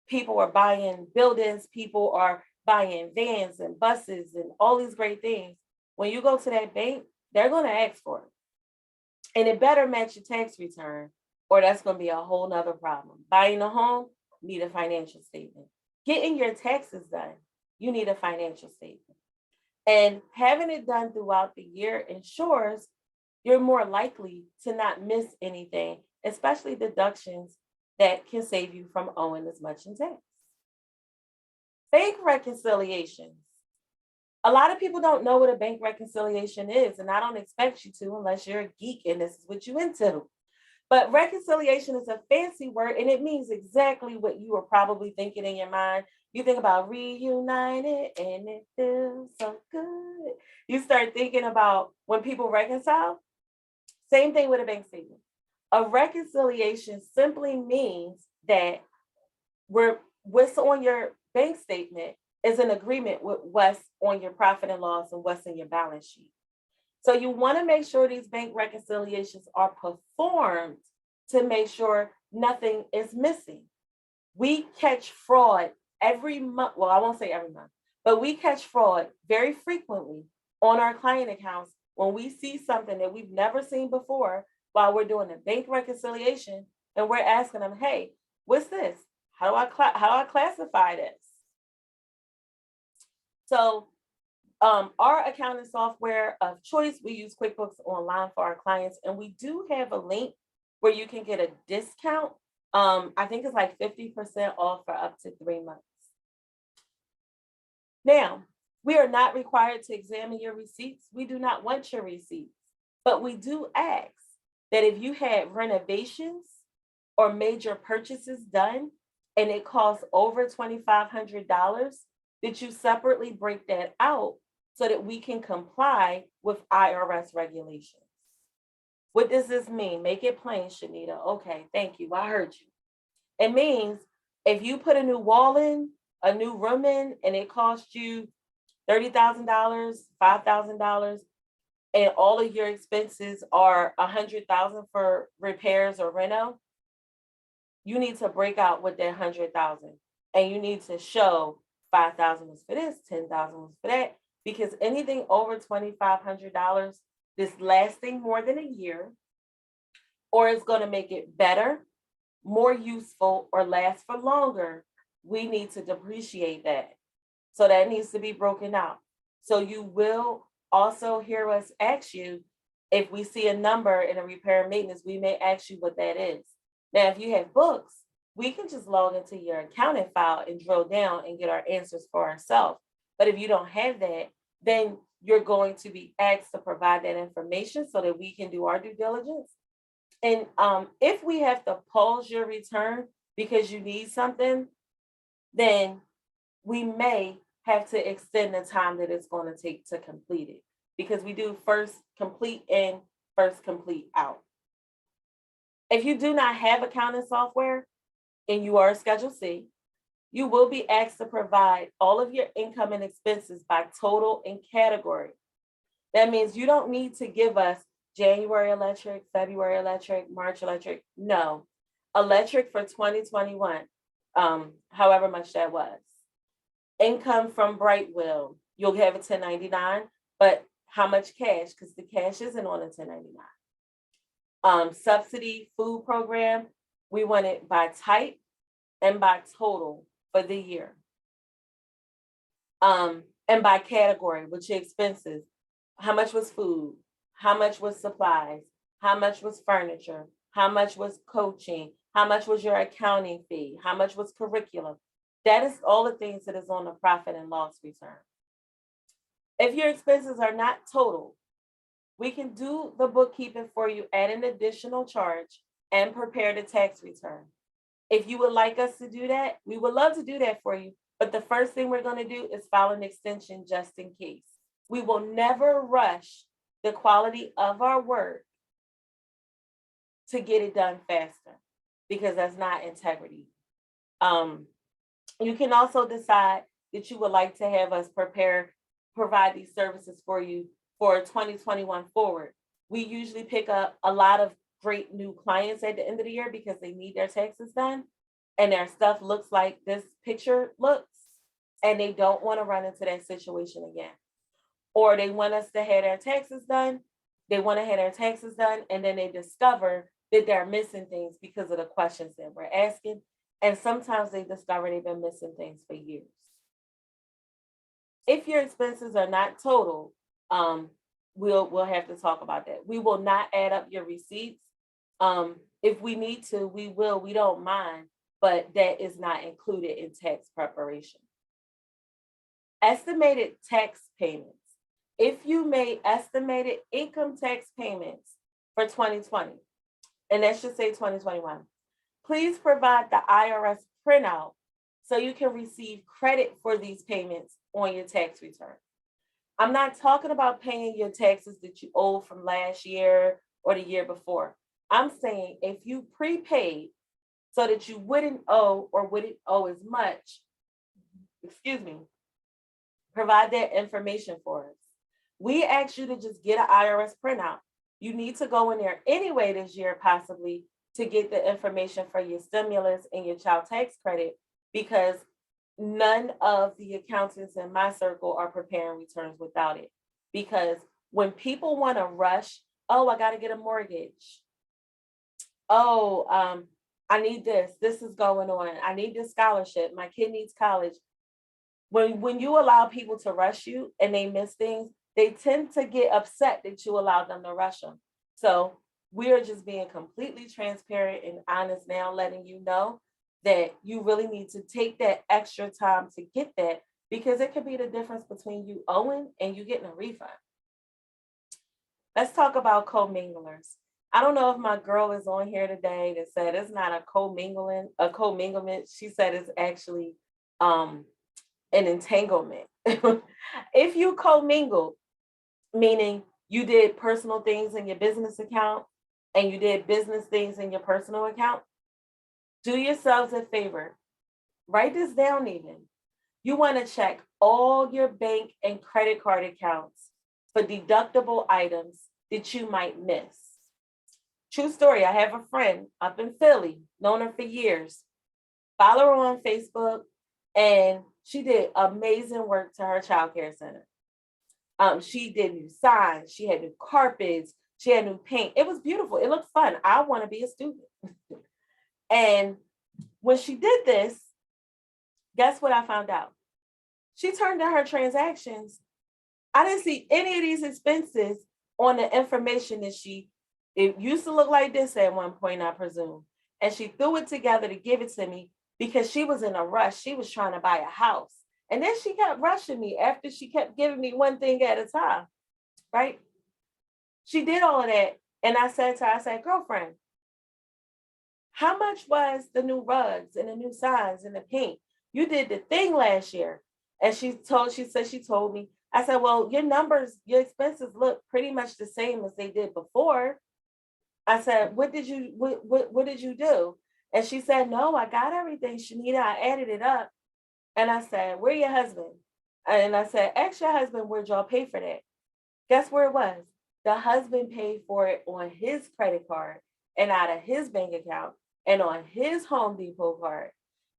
People are buying buildings, people are buying vans and buses and all these great things. When you go to that bank, they're going to ask for it. And it better match your tax return, or that's going to be a whole nother problem. Buying a home, need a financial statement. Getting your taxes done, you need a financial statement. And having it done throughout the year ensures you're more likely to not miss anything, especially deductions that can save you from owing as much in tax. Bank reconciliations. A lot of people don't know what a bank reconciliation is, and I don't expect you to unless you're a geek and this is what you're into. But reconciliation is a fancy word, and it means exactly what you were probably thinking in your mind. You think about reunited and it feels so good. You start thinking about when people reconcile. Same thing with a bank statement. A reconciliation simply means that what's on your bank statement is an agreement with what's on your profit and loss and what's in your balance sheet. So you want to make sure these bank reconciliations are performed to make sure nothing is missing. We catch fraud every month. Well, I won't say every month, but we catch fraud very frequently on our client accounts when we see something that we've never seen before while we're doing a bank reconciliation, and we're asking them, hey, what's this? How do I classify this? So our accounting software of choice, we use QuickBooks Online for our clients, and we do have a link where you can get a discount. I think it's like 50% off for up to 3 months. Now, we are not required to examine your receipts. We do not want your receipts, but we do ask that if you had renovations or major purchases done and it costs over $2,500, that you separately break that out so that we can comply with IRS regulations. What does this mean? Make it plain, Shanita. Okay, thank you. I heard you. It means if you put a new wall in, a new room in and it costs you $30,000, $5,000, and all of your expenses are $100,000 for repairs or reno, you need to break out with that $100,000, and you need to show $5,000 was for this, $10,000 was for that, because anything over $2,500 that's lasting more than a year, or is going to make it better, more useful, or last for longer, we need to depreciate that. So that needs to be broken out. So you will also hear us ask you, if we see a number in a repair and maintenance, we may ask you what that is. Now, if you have books, we can just log into your accounting file and drill down and get our answers for ourselves. But if you don't have that, then you're going to be asked to provide that information so that we can do our due diligence. And if we have to pause your return because you need something, then we may have to extend the time that it's going to take to complete it, because we do first complete in, first complete out. If you do not have accounting software and you are a Schedule C, you will be asked to provide all of your income and expenses by total and category. That means you don't need to give us January electric, February electric, March electric. No, electric for 2021, however much that was. Income from Brightwell, you'll have a 1099, but how much cash? Because the cash isn't on a 1099. Subsidy food program, we want it by type and by total for the year. And by category, which are expenses. How much was food? How much was supplies? How much was furniture? How much was coaching? How much was your accounting fee? How much was curriculum? That is all the things that is on the profit and loss return. If your expenses are not total, we can do the bookkeeping for you at an additional charge and prepare the tax return. If you would like us to do that, we would love to do that for you. But the first thing we're going to do is file an extension just in case. We will never rush the quality of our work to get it done faster, because that's not integrity. You can also decide that you would like to have us provide these services for you for 2021 forward. We usually pick up a lot of great new clients at the end of the year because they need their taxes done and their stuff looks like this picture looks, and they don't want to run into that situation again. Or they want us to have their taxes done. They want to have their taxes done, and then they discover that they're missing things because of the questions that we're asking. And sometimes they discover they've been missing things for years. If your expenses are not total, we'll have to talk about that. We will not add up your receipts. If we need to, we will. We don't mind, but that is not included in tax preparation. Estimated tax payments. If you made estimated income tax payments for 2020, and let's just say 2021, please provide the IRS printout so you can receive credit for these payments on your tax return. I'm not talking about paying your taxes that you owe from last year or the year before. I'm saying if you prepaid so that you wouldn't owe or wouldn't owe as much, provide that information for us. We ask you to just get an IRS printout. You need to go in there anyway this year, possibly, to get the information for your stimulus and your child tax credit, because none of the accountants in my circle are preparing returns without it. Because when people want to rush, oh, I got to get a mortgage. Oh, I need this. This is going on. I need this scholarship. My kid needs college. When you allow people to rush you and they miss things, they tend to get upset that you allow them to rush them. So we are just being completely transparent and honest now, letting you know that you really need to take that extra time to get that, because it could be the difference between you owing and you getting a refund. Let's talk about co-minglers. I don't know if my girl is on here today that said it's not a co-minglement. She said it's actually an entanglement. If you co-mingle, meaning you did personal things in your business account and you did business things in your personal account, do yourselves a favor. Write this down even. You want to check all your bank and credit card accounts for deductible items that you might miss. True story, I have a friend up in Philly, known her for years. Follow her on Facebook, and she did amazing work to her childcare center. She did new signs, she had new carpets, she had new paint. It was beautiful. It looked fun. I want to be a student. And when she did this, guess what I found out? She turned in her transactions. I didn't see any of these expenses on the information that it used to look like this at one point, I presume. And she threw it together to give it to me because she was in a rush. She was trying to buy a house. And then she kept rushing me after she kept giving me one thing at a time, right? She did all of that. And I said to her, girlfriend, how much was the new rugs and the new signs and the paint? You did the thing last year. And she told me, I said, well, your numbers, your expenses look pretty much the same as they did before. I said, what did you do? And she said, no, I got everything, Shanita. I added it up. And I said, where your husband? And I said, ask your husband, where'd y'all pay for that? Guess where it was? The husband paid for it on his credit card and out of his bank account and on his Home Depot card.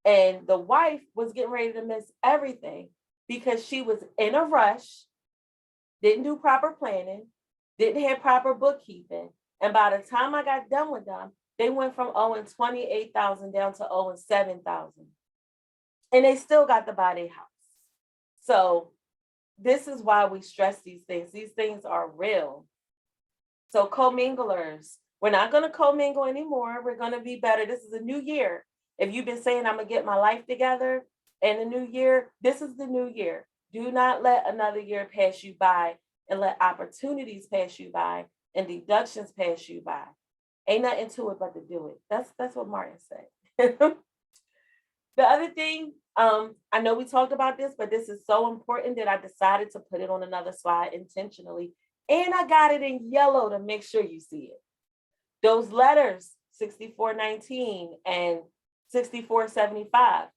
And the wife was getting ready to miss everything because she was in a rush, didn't do proper planning, didn't have proper bookkeeping. And by the time I got done with them, they went from owing $28,000 down to owing $7,000. And they still got to buy their house. So this is why we stress these things. These things are real. So comminglers, we're not going to commingle anymore. We're going to be better. This is a new year. If you've been saying, I'm going to get my life together in the new year, this is the new year. Do not let another year pass you by and let opportunities pass you by and deductions pass you by. Ain't nothing to it but to do it. That's what Martin said. The other thing, I know we talked about this, but this is so important that I decided to put it on another slide intentionally. And I got it in yellow to make sure you see it. Those letters, 6419 and 6475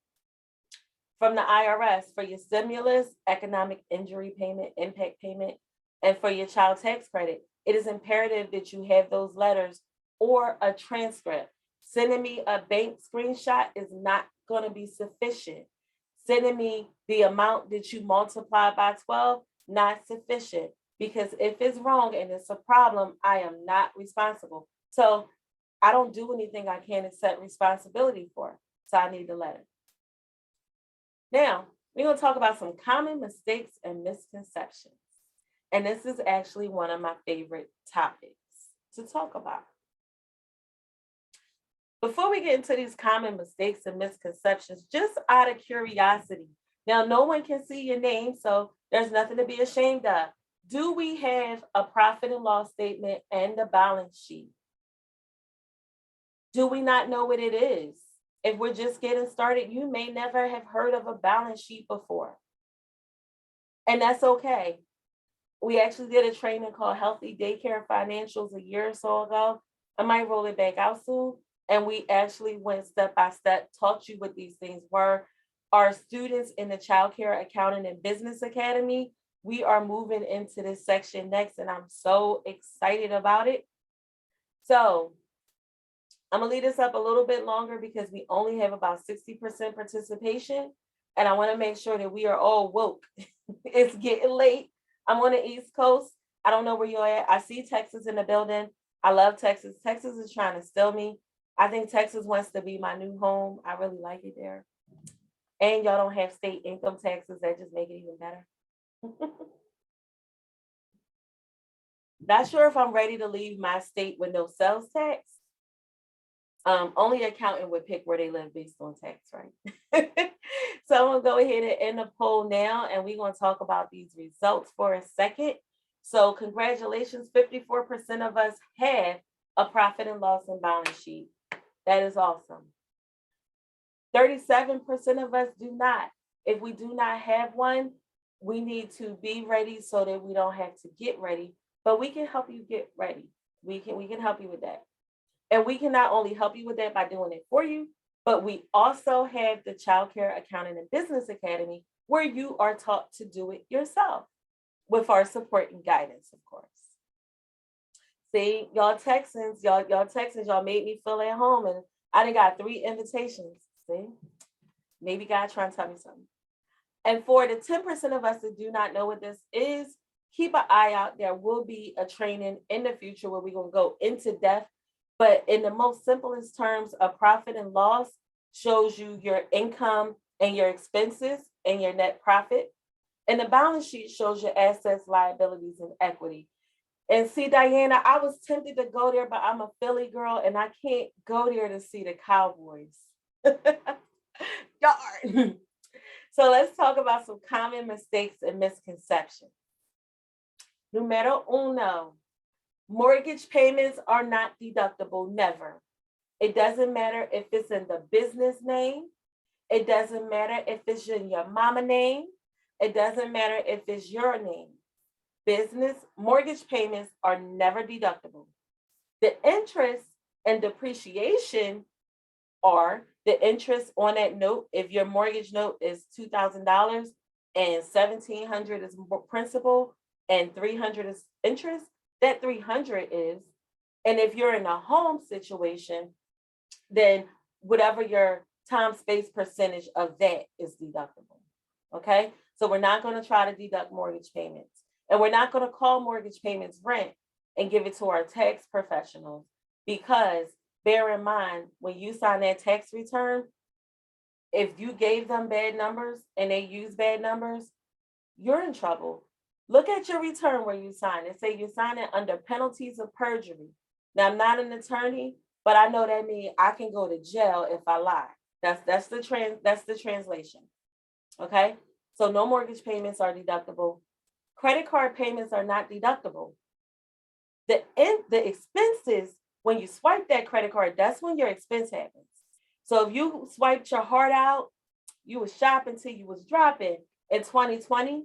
from the IRS for your stimulus, economic injury payment, impact payment, and for your child tax credit. It is imperative that you have those letters or a transcript. Sending me a bank screenshot is not going to be sufficient. Sending me the amount that you multiply by 12, not sufficient. Because if it's wrong and it's a problem, I am not responsible. So I don't do anything I can't accept responsibility for. So I need the letter. Now, we're going to talk about some common mistakes and misconceptions. And this is actually one of my favorite topics to talk about. Before we get into these common mistakes and misconceptions, just out of curiosity, now no one can see your name, so there's nothing to be ashamed of. Do we have a profit and loss statement and a balance sheet? Do we not know what it is? If we're just getting started, you may never have heard of a balance sheet before. And that's okay. We actually did a training called Healthy Daycare Financials a year or so ago. I might roll it back out soon. And we actually went step by step, taught you what these things were. Our students in the Childcare Accounting and Business Academy, we are moving into this section next, and I'm so excited about it. So I'm gonna leave this up a little bit longer because we only have about 60% participation, and I wanna make sure that we are all woke. It's getting late. I'm on the East Coast. I don't know where you're at. I see Texas in the building. I love Texas. Texas is trying to steal me. I think Texas wants to be my new home. I really like it there. And y'all don't have state income taxes. That just make it even better. Not sure if I'm ready to leave my state with no sales tax. Only accountant would pick where they live based on tax, right? So I'm gonna go ahead and end the poll now, and we're gonna talk about these results for a second. So congratulations, 54% of us have a profit and loss and balance sheet. That is awesome. 37% of us do not. If we do not have one, we need to be ready so that we don't have to get ready, but we can help you get ready. We can help you with that. And we can not only help you with that by doing it for you, but we also have the Childcare Accounting and Business Academy where you are taught to do it yourself with our support and guidance, of course. See, y'all Texans, y'all made me feel at home, and I done got 3 invitations. See, maybe God trying to tell me something. And for the 10% of us that do not know what this is, keep an eye out. There will be a training in the future where we're going to go into depth. But in the most simplest terms, a profit and loss shows you your income and your expenses and your net profit. And the balance sheet shows your assets, liabilities, and equity. And see, Diana, I was tempted to go there, but I'm a Philly girl and I can't go there to see the Cowboys. Darn. So let's talk about some common mistakes and misconceptions. Numero uno, mortgage payments are not deductible, never. It doesn't matter if it's in the business name. It doesn't matter if it's in your mama name. It doesn't matter if it's your name. Business mortgage payments are never deductible. The interest and depreciation are the interest on that note. If your mortgage note is $2,000 and $1,700 is principal and $300 is interest, that $300 is. And if you're in a home situation, then whatever your time space percentage of that is deductible. Okay, so we're not going to try to deduct mortgage payments, and we're not going to call mortgage payments rent and give it to our tax professionals, because bear in mind, when you sign that tax return, if you gave them bad numbers and they use bad numbers, you're in trouble. Look at your return where you sign it. Say you sign it under penalties of perjury. Now, I'm not an attorney, but I know that means I can go to jail if I lie. That's the translation. Okay, so no mortgage payments are deductible. Credit card payments are not deductible. The expenses, when you swipe that credit card, that's when your expense happens. So if you swiped your heart out, you was shopping till you was dropping in 2020,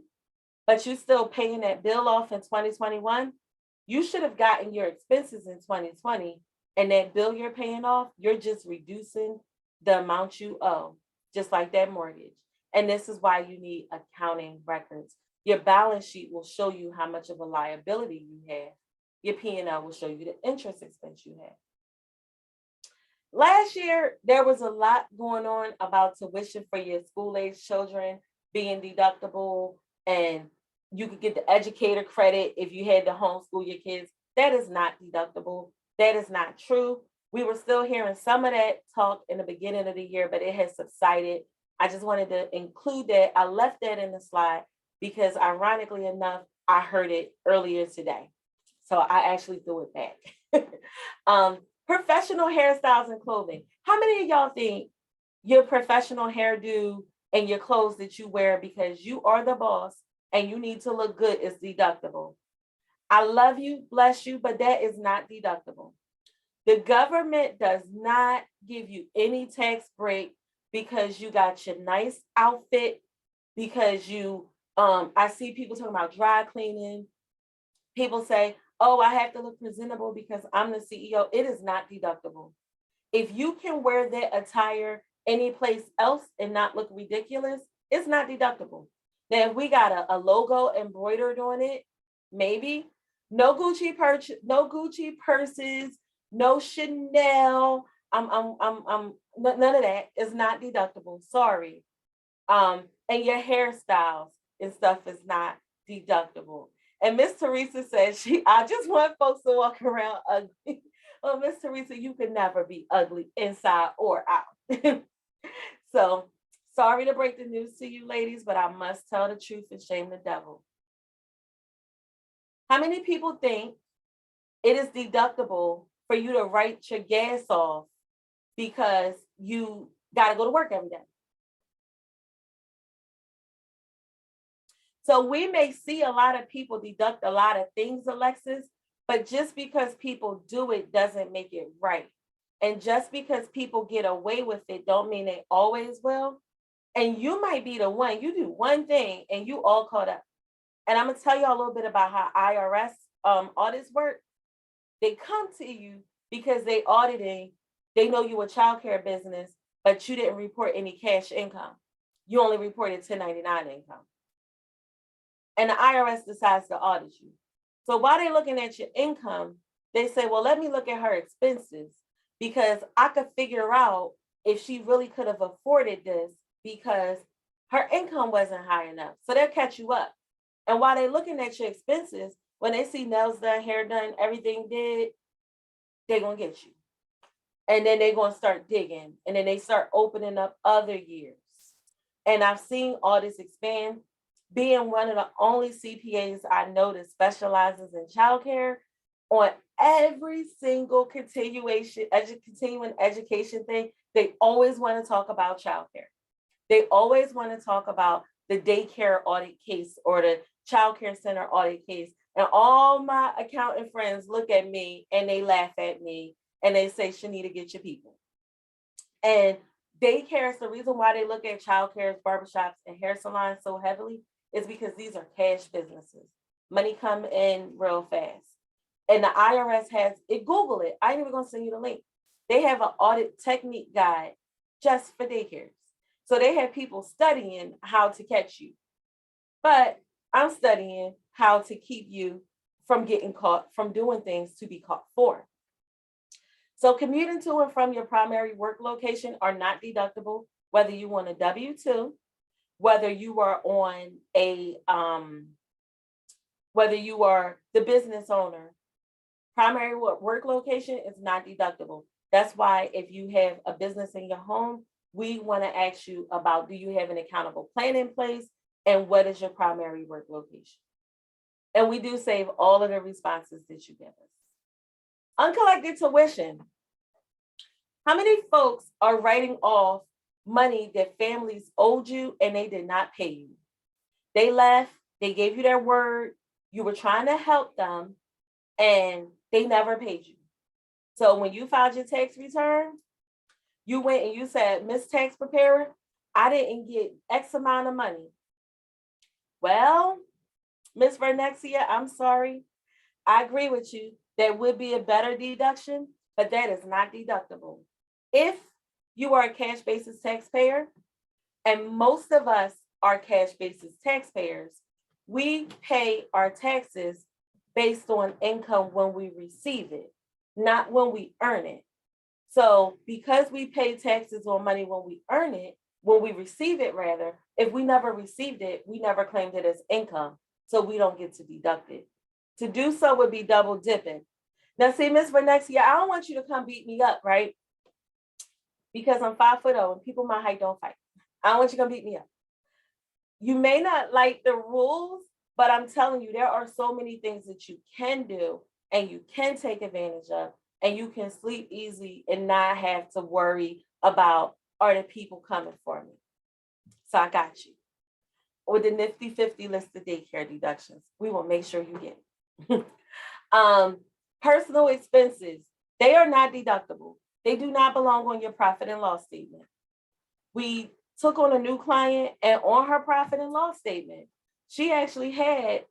but you still paying that bill off in 2021, you should have gotten your expenses in 2020, and that bill you're paying off, you're just reducing the amount you owe, just like that mortgage. And this is why you need accounting records. Your balance sheet will show you how much of a liability you have. Your P&L will show you the interest expense you have. Last year, there was a lot going on about tuition for your school-age children being deductible, and you could get the educator credit if you had to homeschool your kids. That is not deductible. That is not true. We were still hearing some of that talk in the beginning of the year, but it has subsided. I just wanted to include that. I left that in the slide because, ironically enough, I heard it earlier today. So I actually threw it back. Professional hairstyles and clothing. How many of y'all think your professional hairdo and your clothes that you wear because you are the boss and you need to look good is deductible? I love you, bless you, but that is not deductible. The government does not give you any tax break because you got your nice outfit, because you, I see people talking about dry cleaning. People say, oh, I have to look presentable because I'm the CEO. It is not deductible. If you can wear that attire any place else and not look ridiculous, it's not deductible. Now, if we got a logo embroidered on it, maybe. No Gucci purses, no Chanel. None of that is not deductible. Sorry. And your hairstyles and stuff is not deductible. And Miss Teresa says I just want folks to walk around ugly. Well, Miss Teresa, you can never be ugly inside or out. So sorry to break the news to you ladies, but I must tell the truth and shame the devil. How many people think it is deductible for you to write your gas off because you got to go to work every day? So we may see a lot of people deduct a lot of things, Alexis, but just because people do it doesn't make it right. And just because people get away with it don't mean they always will. And you might be the one, you do one thing and you all caught up. And I'm going to tell you a little bit about how IRS audits work. They come to you because they auditing, they know you a childcare business, but you didn't report any cash income. you only reported 1099 income. And the IRS decides to audit you. So while they're looking at your income, they say, well, let me look at her expenses because I could figure out if she really could have afforded this because her income wasn't high enough. So they'll catch you up. And while they're looking at your expenses, when they see nails done, hair done, everything did, they're going to get you. And then they're going to start digging. And then they start opening up other years. And I've seen all this expand. Being one of the only CPAs I know that specializes in childcare, on every single continuing education thing, they always want to talk about childcare. They always want to talk about the daycare audit case or the childcare center audit case. And all my accountant friends look at me and they laugh at me and they say, Shanita, get your people. And daycare is the reason why they look at childcare, barbershops, and hair salons so heavily is because these are cash businesses. Money come in real fast. And the IRS has it, Google it. I ain't even gonna send you the link. They have an audit technique guide just for daycares. So they have people studying how to catch you. But I'm studying how to keep you from getting caught, from doing things to be caught for. So commuting to and from your primary work location are not deductible, whether you want a W-2, whether you are on a, whether you are the business owner. Primary work location is not deductible. That's why if you have a business in your home, we want to ask you about, do you have an accountable plan in place? And what is your primary work location? And we do save all of the responses that you give us. Uncollected tuition. How many folks are writing off money that families owed you and they did not pay you? They left, they gave you their word, you were trying to help them, and they never paid you. So when you filed your tax return, you went and you said, Miss Tax Preparer, I didn't get X amount of money. Well, Miss Vernexia, I'm sorry. I agree with you. There would be a better deduction, but that is not deductible. If you are a cash basis taxpayer, and most of us are cash basis taxpayers, we pay our taxes based on income when we receive it, not when we earn it. So because we pay taxes on money when we earn it, when we receive it rather, if we never received it, we never claimed it as income. So we don't get to deduct it. To do so would be double dipping. Now see, Ms. Vernexia, I don't want you to come beat me up, right? Because I'm 5'0" and people my height don't fight. I don't want you to come beat me up. You may not like the rules, but I'm telling you, there are so many things that you can do and you can take advantage of, and you can sleep easy and not have to worry about, are the people coming for me? So I got you. With the nifty 50 list of daycare deductions, we will make sure you get it. Personal expenses, they are not deductible. They do not belong on your profit and loss statement. We took on a new client, and on her profit and loss statement, she actually had,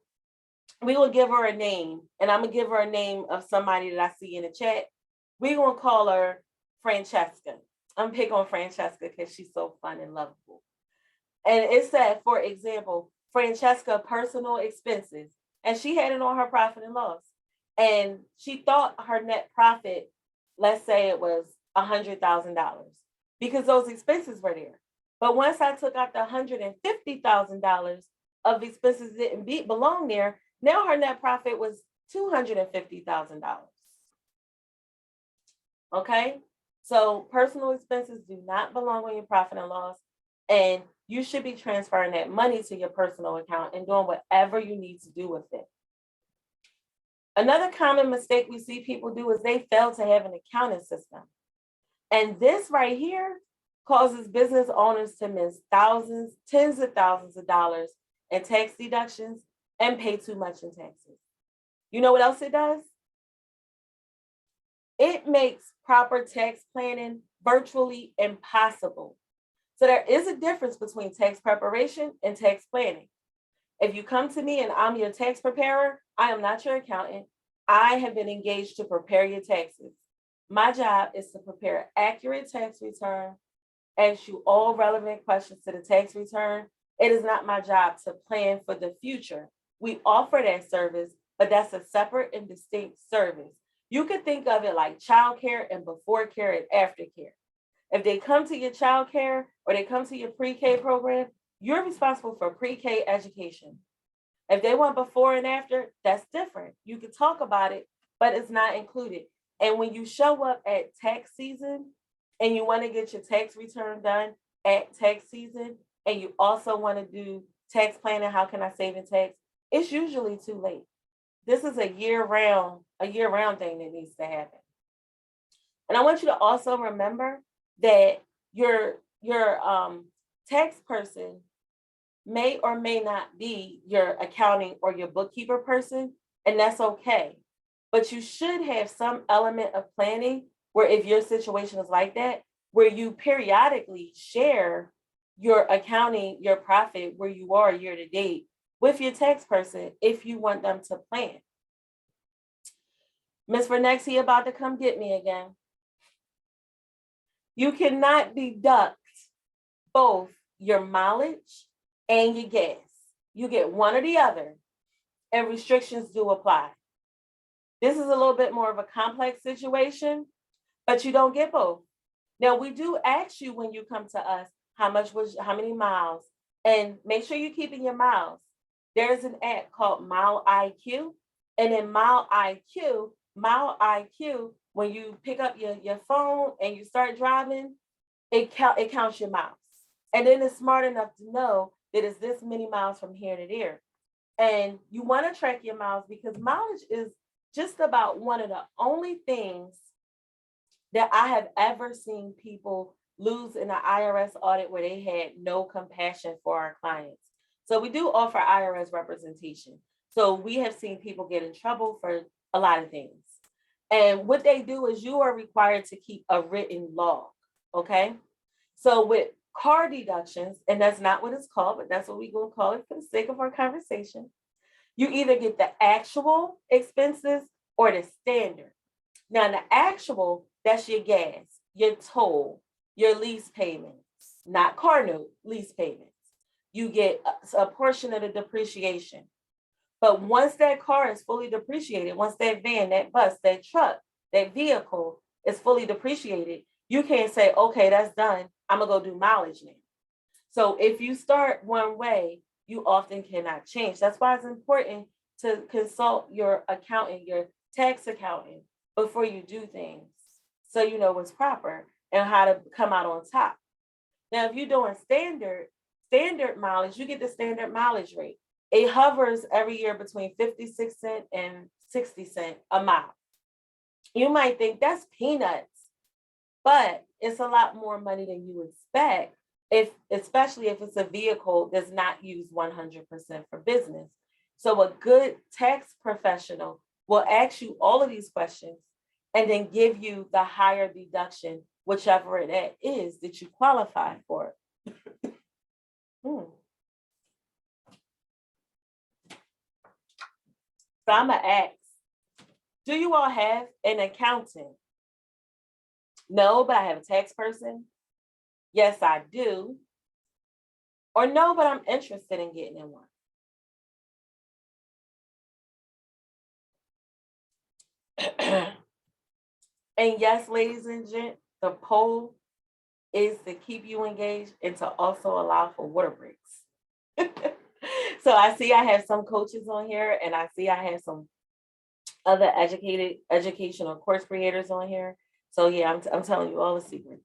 we will give her a name, and I'm gonna give her a name of somebody that I see in the chat. We're gonna call her Francesca. I'm gonna pick on Francesca because she's so fun and lovable. And it said, for example, Francesca personal expenses, and she had it on her profit and loss. And she thought her net profit, let's say it was $100,000, because those expenses were there. But once I took out the $150,000 of expenses that didn't belong there, now her net profit was $250,000. Okay, so personal expenses do not belong on your profit and loss, and you should be transferring that money to your personal account and doing whatever you need to do with it. Another common mistake we see people do is they fail to have an accounting system. And this right here causes business owners to miss thousands, tens of thousands of dollars in tax deductions and pay too much in taxes. You know what else it does? It makes proper tax planning virtually impossible. So there is a difference between tax preparation and tax planning. If you come to me and I'm your tax preparer, I am not your accountant. I have been engaged to prepare your taxes. My job is to prepare an accurate tax return ask you all relevant questions to the tax return. It is not my job to plan for the future. We offer that service, but that's a separate and distinct service. You could think of it like childcare and before care and after care. If they come to your childcare or they come to your pre-K program, you're responsible for pre-K education. If they want before and after, that's different. You can talk about it, but it's not included. And when you show up at tax season and you want to get your tax return done at tax season, and you also want to do tax planning, how can I save in tax? It's usually too late. This is a year-round thing that needs to happen. And I want you to also remember that your tax person may or may not be your accounting or your bookkeeper person, and that's okay. But you should have some element of planning where, if your situation is like that, where you periodically share your accounting, your profit, where you are year to date with your tax person if you want them to plan. Ms. Vernexie about to come get me again. You cannot deduct both your mileage and your gas. You get one or the other, and restrictions do apply. This is a little bit more of a complex situation, but you don't get both. Now, we do ask you when you come to us, how many miles, and make sure you're keeping your miles. There's an app called Mile IQ, and in Mile IQ, when you pick up your phone and you start driving, it counts your miles. And then it's smart enough to know that it's this many miles from here to there. And you want to track your miles because mileage is just about one of the only things that I have ever seen people lose in an IRS audit where they had no compassion for our clients. So we do offer IRS representation. So we have seen people get in trouble for a lot of things. And what they do is you are required to keep a written log, okay? So with car deductions, and that's not what it's called, but that's what we're going to call it for the sake of our conversation. You either get the actual expenses or the standard. Now, the actual, that's your gas, your toll, your lease payments, not car note, lease payments. You get a portion of the depreciation. But once that car is fully depreciated, once that van, that bus, that truck, that vehicle is fully depreciated, you can't say, okay, that's done. I'm going to go do mileage now. So if you start one way, you often cannot change. That's why it's important to consult your accountant, your tax accountant, before you do things, so you know what's proper and how to come out on top. Now, if you're doing standard mileage, you get the standard mileage rate. It hovers every year between 56 cents and 60 cents a mile. You might think that's peanuts, but it's a lot more money than you expect, especially if it's a vehicle that's not used 100% for business. So a good tax professional will ask you all of these questions and then give you the higher deduction, whichever it is that you qualify for. So I'm going to ask, do you all have an accountant? No, but I have a tax person. Yes, I do. Or no, but I'm interested in getting in one. And yes, ladies and gents, the poll is to keep you engaged and to also allow for water breaks. So I see I have some coaches on here, and I see I have some other educational course creators on here. So yeah, I'm telling you all the secrets.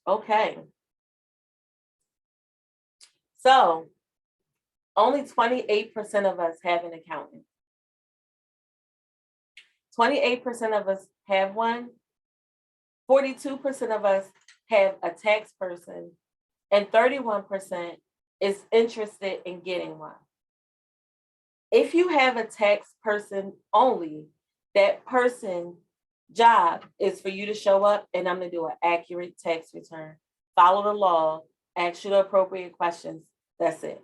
Okay. So only 28% of us have an accountant. 28% of us have one. 42% of us have a tax person, and 31% is interested in getting one. If you have a tax person only, that person's job is for you to show up and I'm going to do an accurate tax return, follow the law, ask you the appropriate questions. That's it.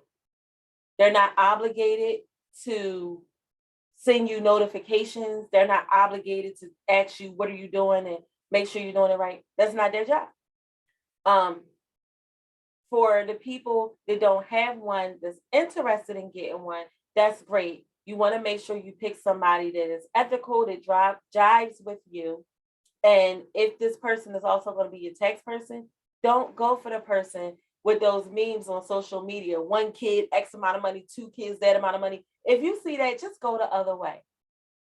They're not obligated to send you notifications. They're not obligated to ask you, what are you doing, and make sure you're doing it right. That's not their job. For the people that don't have one, that's interested in getting one, that's great. You want to make sure you pick somebody that is ethical, that jives with you. And if this person is also going to be your tax person, don't go for the person with those memes on social media. 1 kid, X amount of money, 2 kids, that amount of money. If you see that, just go the other way.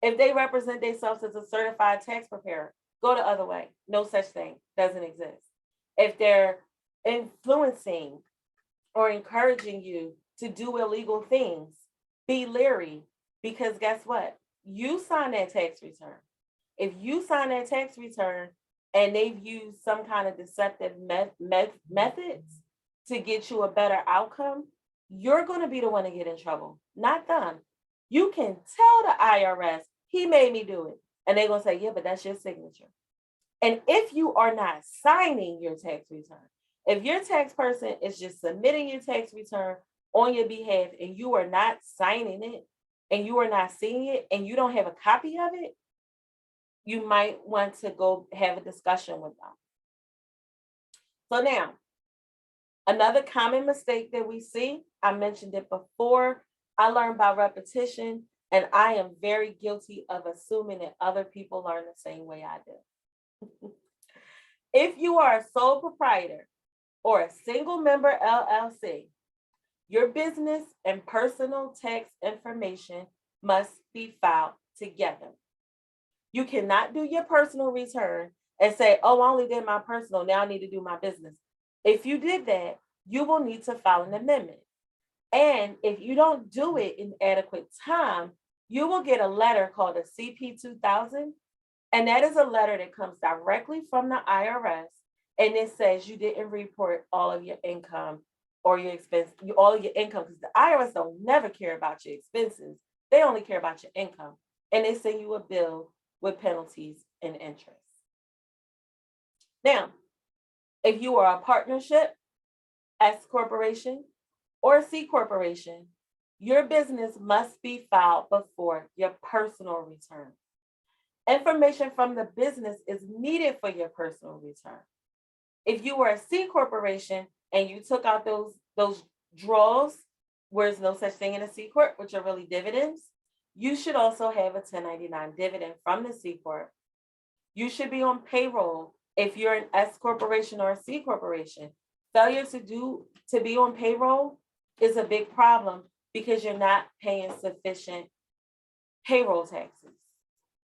If they represent themselves as a certified tax preparer, go the other way. No such thing. Doesn't exist. If they're influencing or encouraging you to do illegal things, be leery, because guess what? You sign that tax return. If you sign that tax return and they've used some kind of deceptive methods to get you a better outcome, you're going to be the one to get in trouble, not them. You can tell the IRS, he made me do it. And they're going to say, yeah, but that's your signature. And if you are not signing your tax return, if your tax person is just submitting your tax return on your behalf and you are not signing it and you are not seeing it and you don't have a copy of it, you might want to go have a discussion with them. So now, another common mistake that we see, I mentioned it before, I learned by repetition, and I am very guilty of assuming that other people learn the same way I do. If you are a sole proprietor or a single member LLC, your business and personal tax information must be filed together. You cannot do your personal return and say, oh, I only did my personal, now I need to do my business. If you did that, you will need to file an amendment. And if you don't do it in adequate time, you will get a letter called a CP 2000. And that is a letter that comes directly from the IRS. And it says you didn't report all of your income or your expense, all of your income, because the IRS don't never care about your expenses. They only care about your income. And they send you a bill with penalties and interest. Now, if you are a partnership, S corporation, or a C corporation, your business must be filed before your personal return. Information from the business is needed for your personal return. If you were a C corporation and you took out those draws, where there's no such thing in a C corp, which are really dividends, you should also have a 1099 dividend from the C corp. You should be on payroll if you're an S corporation or a C corporation. Failure to be on payroll is a big problem because you're not paying sufficient payroll taxes.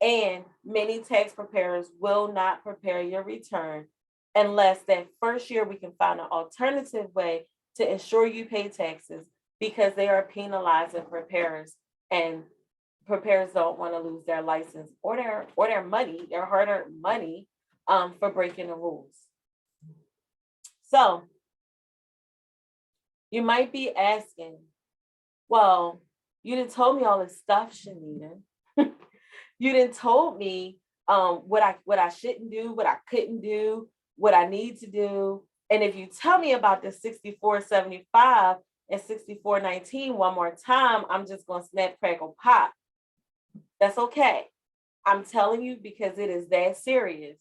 And many tax preparers will not prepare your return unless that first year we can find an alternative way to ensure you pay taxes, because they are penalizing preparers, and preparers don't want to lose their license or their money, their hard-earned money, for breaking the rules. So you might be asking, well, you done told me all this stuff, Shanita. You done told me what I shouldn't do, what I couldn't do, what I need to do. And if you tell me about the 6475 and 6419 one more time, I'm just going to snap, crackle, pop. That's okay. I'm telling you because it is that serious.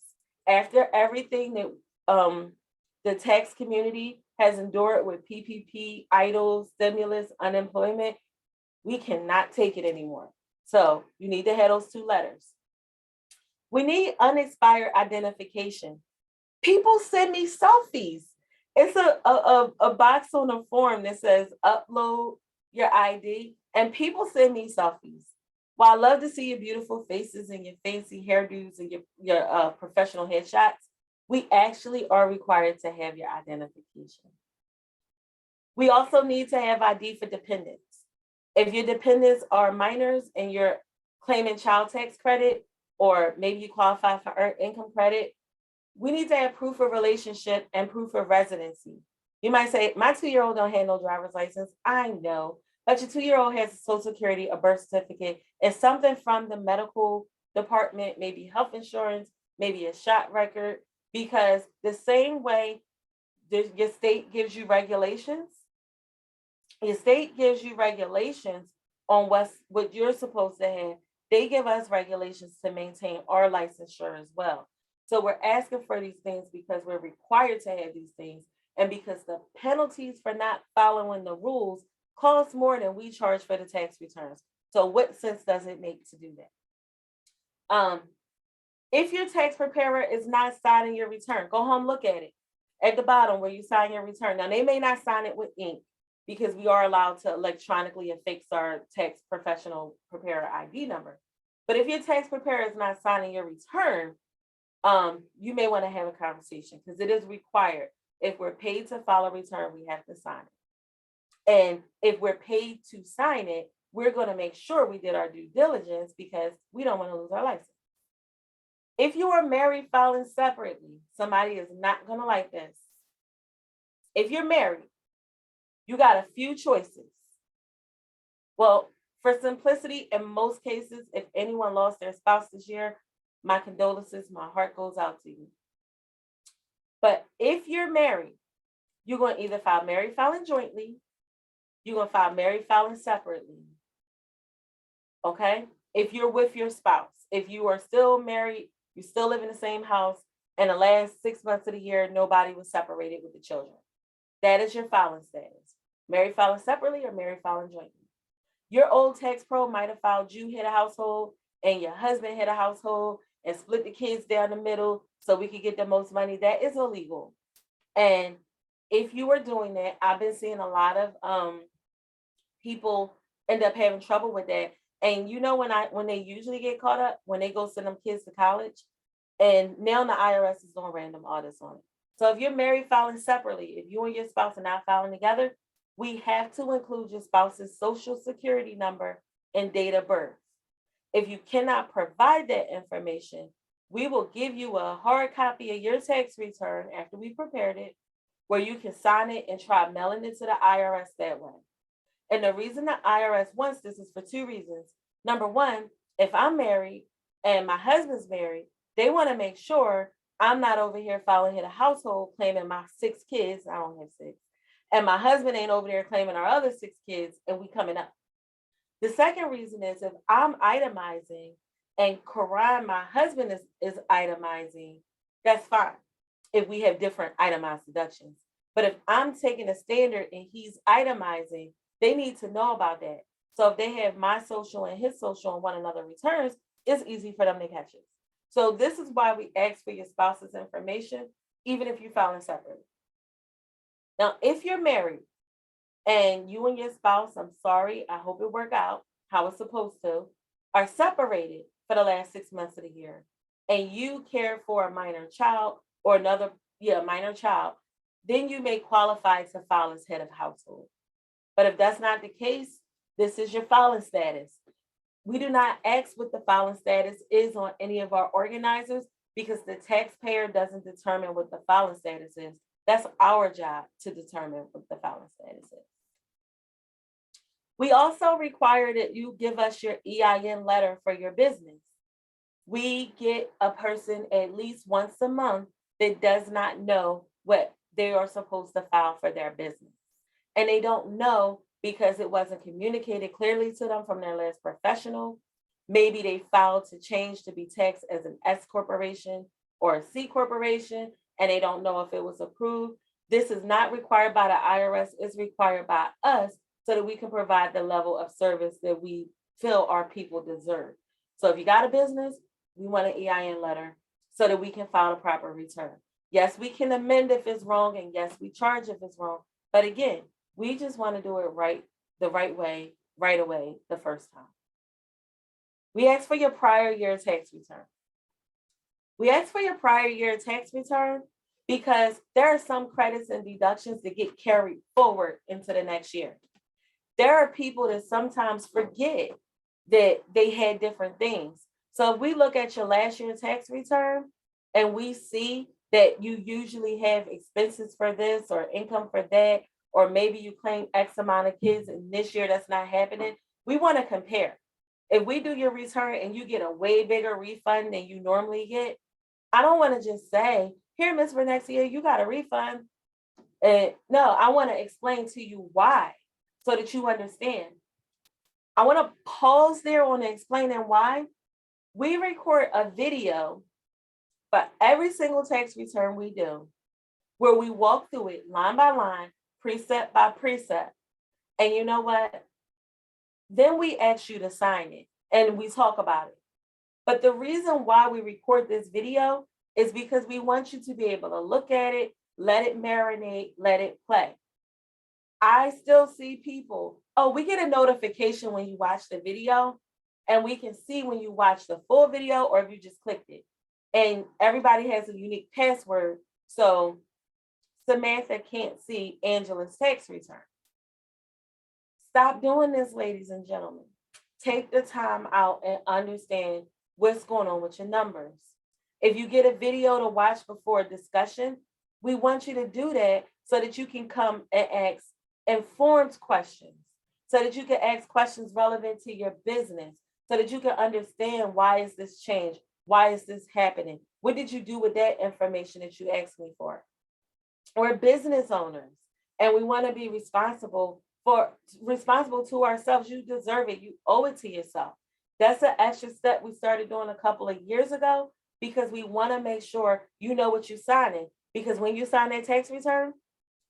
After everything that the tax community has endured with PPP, EIDL, stimulus, unemployment, we cannot take it anymore. So you need to have those 2 letters. We need unexpired identification. People send me selfies. It's a box on a form that says upload your ID, and people send me selfies. While I love to see your beautiful faces and your fancy hairdos and your professional headshots, we actually are required to have your identification. We also need to have ID for dependents. If your dependents are minors and you're claiming child tax credit, or maybe you qualify for earned income credit, we need to have proof of relationship and proof of residency. You might say, my 2-year-old don't have no driver's license. I know, but your 2-year-old has a Social Security, a birth certificate, and something from the medical department, maybe health insurance, maybe a shot record, because the same way your state gives you regulations, on what you're supposed to have, they give us regulations to maintain our licensure as well. So we're asking for these things because we're required to have these things, and because the penalties for not following the rules cost more than we charge for the tax returns. So what sense does it make to do that? If your tax preparer is not signing your return, go home, look at it at the bottom where you sign your return. Now, they may not sign it with ink because we are allowed to electronically affix our tax professional preparer ID number. But if your tax preparer is not signing your return, you may want to have a conversation, because it is required. If we're paid to file a return, we have to sign it. And if we're paid to sign it, we're going to make sure we did our due diligence, because we don't want to lose our license. If you are married filing separately, somebody is not going to like this. If you're married, you got a few choices. Well, for simplicity, in most cases, if anyone lost their spouse this year, my condolences, my heart goes out to you. But if you're married, you're going to either file married filing jointly, you're going to file married filing separately. Okay? If you're with your spouse, if you are still married, you still live in the same house, and the last 6 months of the year, nobody was separated with the children, that is your filing status. Married filing separately or married filing jointly. Your old tax pro might have filed you head of household and your husband head of household and split the kids down the middle so we could get the most money. That is illegal. And if you are doing that, I've been seeing a lot of people end up having trouble with that. And you know, when they usually get caught up, when they go send them kids to college, and now the IRS is doing random audits on it. So if you're married filing separately, if you and your spouse are not filing together, we have to include your spouse's social security number and date of birth. If you cannot provide that information, we will give you a hard copy of your tax return after we prepared it, where you can sign it and try mailing it to the IRS that way. And the reason the IRS wants this is for two reasons. Number one, if I'm married and my husband's married, they want to make sure I'm not over here filing head of household claiming my 6 kids. I don't have 6. And my husband ain't over there claiming our other 6 kids, and we coming up. The second reason is if I'm itemizing and Karan, my husband, is itemizing, that's fine if we have different itemized deductions. But if I'm taking a standard and he's itemizing, they need to know about that. So if they have my social and his social on one another returns, it's easy for them to catch it. So this is why we ask for your spouse's information, even if you're filing separately. Now, if you're married and you and your spouse, I'm sorry, I hope it worked out how it's supposed to, are separated for the last 6 months of the year, and you care for a minor child or minor child, then you may qualify to file as head of household. But if that's not the case, this is your filing status. We do not ask what the filing status is on any of our organizers, because the taxpayer doesn't determine what the filing status is. That's our job to determine what the filing status is. We also require that you give us your EIN letter for your business. We get a person at least once a month that does not know what they are supposed to file for their business. And they don't know because it wasn't communicated clearly to them from their last professional. Maybe they filed to change to be taxed as an S corporation or a C corporation, and they don't know if it was approved. This is not required by the IRS, it's required by us so that we can provide the level of service that we feel our people deserve. So if you got a business, we want an EIN letter so that we can file a proper return. Yes, we can amend if it's wrong, and yes, we charge if it's wrong. But again, we just want to do it right, the right way, right away, the first time. We ask for your prior year tax return. We ask for your prior year tax return because there are some credits and deductions that get carried forward into the next year. There are people that sometimes forget that they had different things. So if we look at your last year tax return and we see that you usually have expenses for this or income for that, or maybe you claim X amount of kids and this year that's not happening, we want to compare. If we do your return and you get a way bigger refund than you normally get, I don't want to just say, here, Ms. Vernexia, you got a refund. No, I want to explain to you why so that you understand. I want to pause there on explaining why. We record a video for every single tax return we do, where we walk through it line by line, precept by precept. And you know what? Then we ask you to sign it and we talk about it. But the reason why we record this video is because we want you to be able to look at it, let it marinate, let it play. I still see people, oh, we get a notification when you watch the video, and we can see when you watch the full video or if you just clicked it. And everybody has a unique password, so Samantha can't see Angela's tax return. Stop doing this, ladies and gentlemen. Take the time out and understand what's going on with your numbers. If you get a video to watch before a discussion, we want you to do that so that you can come and ask informed questions, so that you can ask questions relevant to your business, so that you can understand, why is this change? Why is this happening? What did you do with that information that you asked me for? We're business owners, and we want to be responsible to ourselves. You deserve it. You owe it to yourself. That's an extra step we started doing a couple of years ago, because we want to make sure you know what you're signing. Because when you sign that tax return,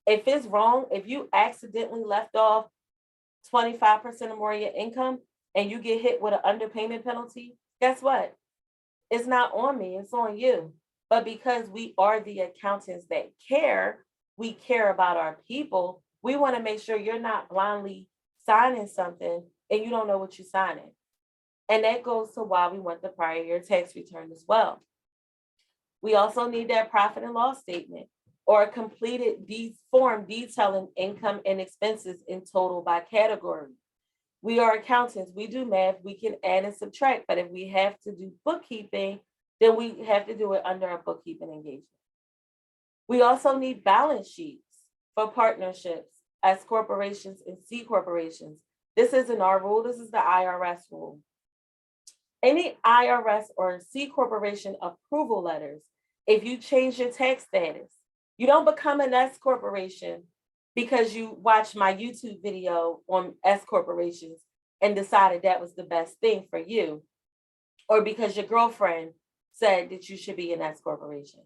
if it's wrong, if you accidentally left off 25% or more of your income and you get hit with an underpayment penalty, guess what? It's not on me, it's on you. But because we are the accountants that care, we care about our people, we want to make sure you're not blindly signing something and you don't know what you're signing. And that goes to why we want the prior year tax return as well. We also need that profit and loss statement, or a completed form detailing income and expenses in total by category. We are accountants, we do math, we can add and subtract, but if we have to do bookkeeping, then we have to do it under a bookkeeping engagement. We also need balance sheets for partnerships, S corporations and C corporations. This isn't our rule, this is the IRS rule. Any IRS or C corporation approval letters, if you change your tax status, you don't become an S corporation because you watched my YouTube video on S corporations and decided that was the best thing for you, or because your girlfriend said that you should be an S corporation.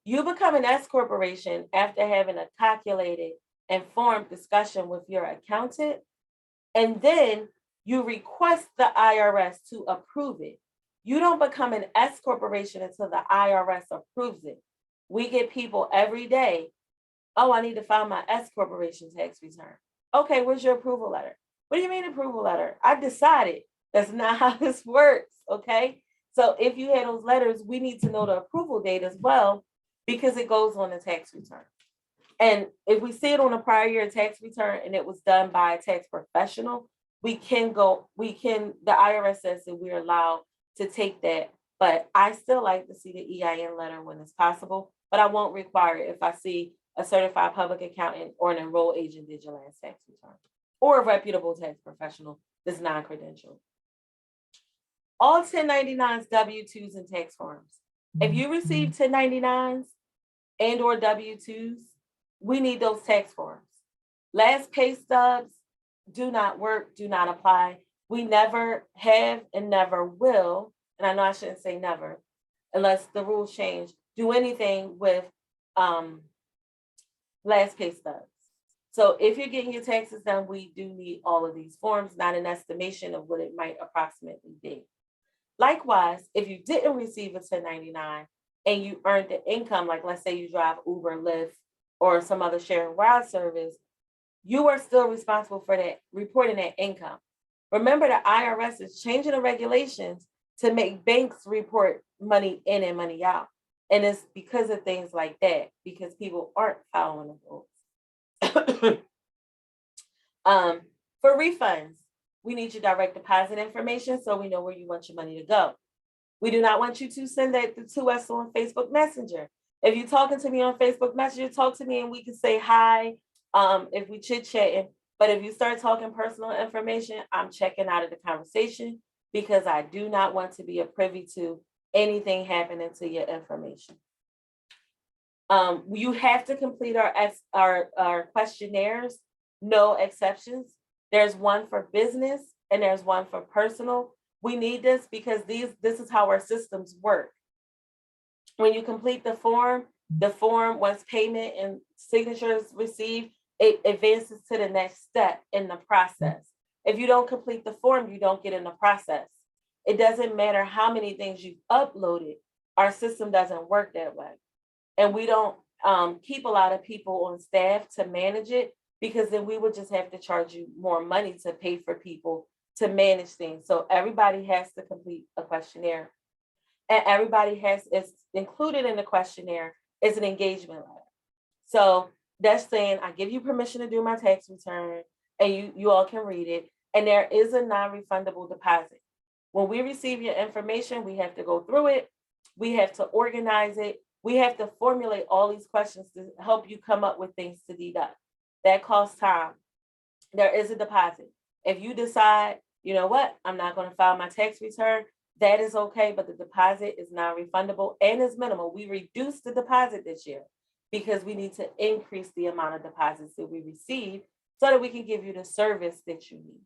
You become an S corporation after having a calculated, informed discussion with your accountant, and then you request the IRS to approve it. You don't become an S corporation until the IRS approves it. We get people every day, oh, I need to file my S corporation tax return. Okay, where's your approval letter? What do you mean approval letter? I decided. That's not how this works, okay? So if you have those letters, we need to know the approval date as well, because it goes on the tax return. And if we see it on a prior year tax return and it was done by a tax professional, the IRS says that we're allowed to take that, but I still like to see the EIN letter when it's possible, but I won't require it if I see a certified public accountant or an enrolled agent did your last tax return, or a reputable tax professional that's non-credentialed. All 1099s, W-2s, and tax forms. If you receive 1099s and or W-2s, we need those tax forms. Last pay stubs do not work, do not apply. We never have and never will, and I know I shouldn't say never, unless the rules change, do anything with last pay stubs. So if you're getting your taxes done, we do need all of these forms, not an estimation of what it might approximately be. Likewise, if you didn't receive a 1099 and you earned the income, like let's say you drive Uber, Lyft, or some other sharing ride service, you are still responsible for that, reporting that income. Remember, the IRS is changing the regulations to make banks report money in and money out. And it's because of things like that, because people aren't following the rules. For refunds, we need your direct deposit information so we know where you want your money to go. We do not want you to send that to us on Facebook Messenger. If you're talking to me on Facebook Messenger, talk to me and we can say hi if we chit-chatting. But if you start talking personal information, I'm checking out of the conversation, because I do not want to be a privy to anything happening to your information. You have to complete our questionnaires, no exceptions. There's one for business and there's one for personal. We need this because this is how our systems work. When you complete the form, once payment and signatures received, it advances to the next step in the process. If you don't complete the form, you don't get in the process. It doesn't matter how many things you've uploaded. Our system doesn't work that way. And we don't keep a lot of people on staff to manage it, because then we would just have to charge you more money to pay for people to manage things. So everybody has to complete a questionnaire. And everybody it's included in the questionnaire is an engagement letter. So that's saying, I give you permission to do my tax return, and you all can read it. And there is a non-refundable deposit. When we receive your information, we have to go through it. We have to organize it. We have to formulate all these questions to help you come up with things to deduct. That costs time. There is a deposit. If you decide, you know what, I'm not going to file my tax return, that is okay, but the deposit is non-refundable and is minimal. We reduced the deposit this year because we need to increase the amount of deposits that we receive so that we can give you the service that you need.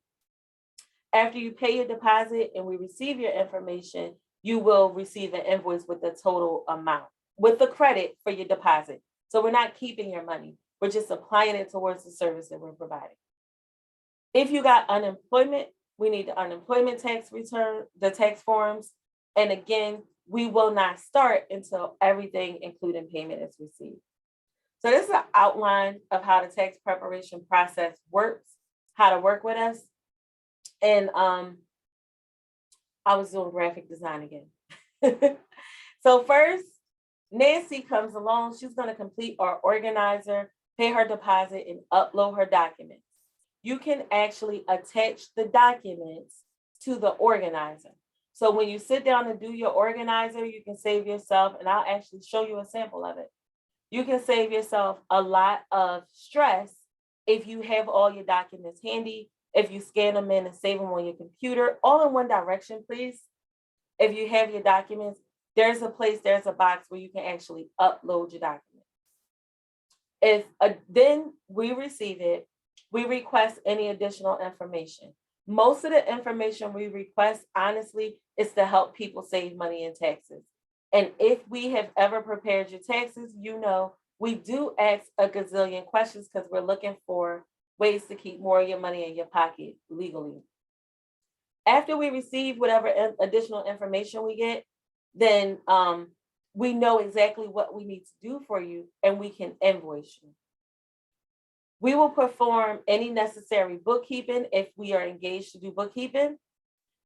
After you pay your deposit and we receive your information, you will receive an invoice with the total amount, with the credit for your deposit. So we're not keeping your money. We're just applying it towards the service that we're providing. If you got unemployment, we need the unemployment tax return, the tax forms. And again, we will not start until everything, including payment, is received. So this is an outline of how the tax preparation process works, how to work with us. And I was doing graphic design again. So first, Nancy comes along. She's going to complete our organizer, pay her deposit, and upload her documents. You can actually attach the documents to the organizer. So when you sit down and do your organizer, you can save yourself, and I'll actually show you a sample of it. You can save yourself a lot of stress if you have all your documents handy, if you scan them in and save them on your computer, all in one direction, please. If you have your documents, there's a box where you can actually upload your documents. Then we receive it, we request any additional information. Most of the information we request, honestly, is to help people save money in taxes. And if we have ever prepared your taxes, you know, we do ask a gazillion questions because we're looking for ways to keep more of your money in your pocket legally. After we receive whatever additional information we get, then we know exactly what we need to do for you, and we can invoice you. We will perform any necessary bookkeeping if we are engaged to do bookkeeping,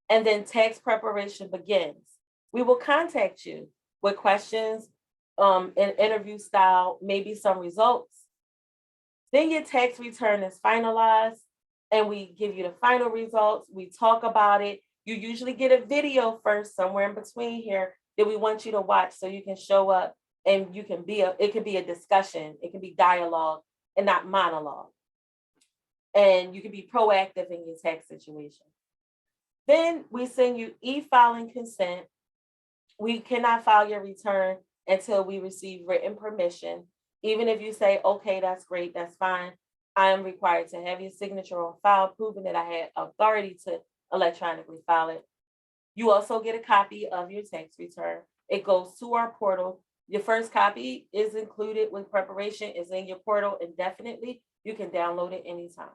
and then tax preparation begins. We will contact you with questions in interview style, maybe some results. Then your tax return is finalized, and we give you the final results. We talk about it. You usually get a video first, somewhere in between here, that we want you to watch so you can show up, and you can it can be a discussion, it can be dialogue and not monologue. And you can be proactive in your tax situation. Then we send you e-filing consent. We cannot file your return until we receive written permission. Even if you say, okay, that's great, that's fine, I am required to have your signature on file proving that I had authority to electronically file it. You also get a copy of your tax return. It goes to our portal. Your first copy is included with preparation, is in your portal indefinitely. You can download it anytime.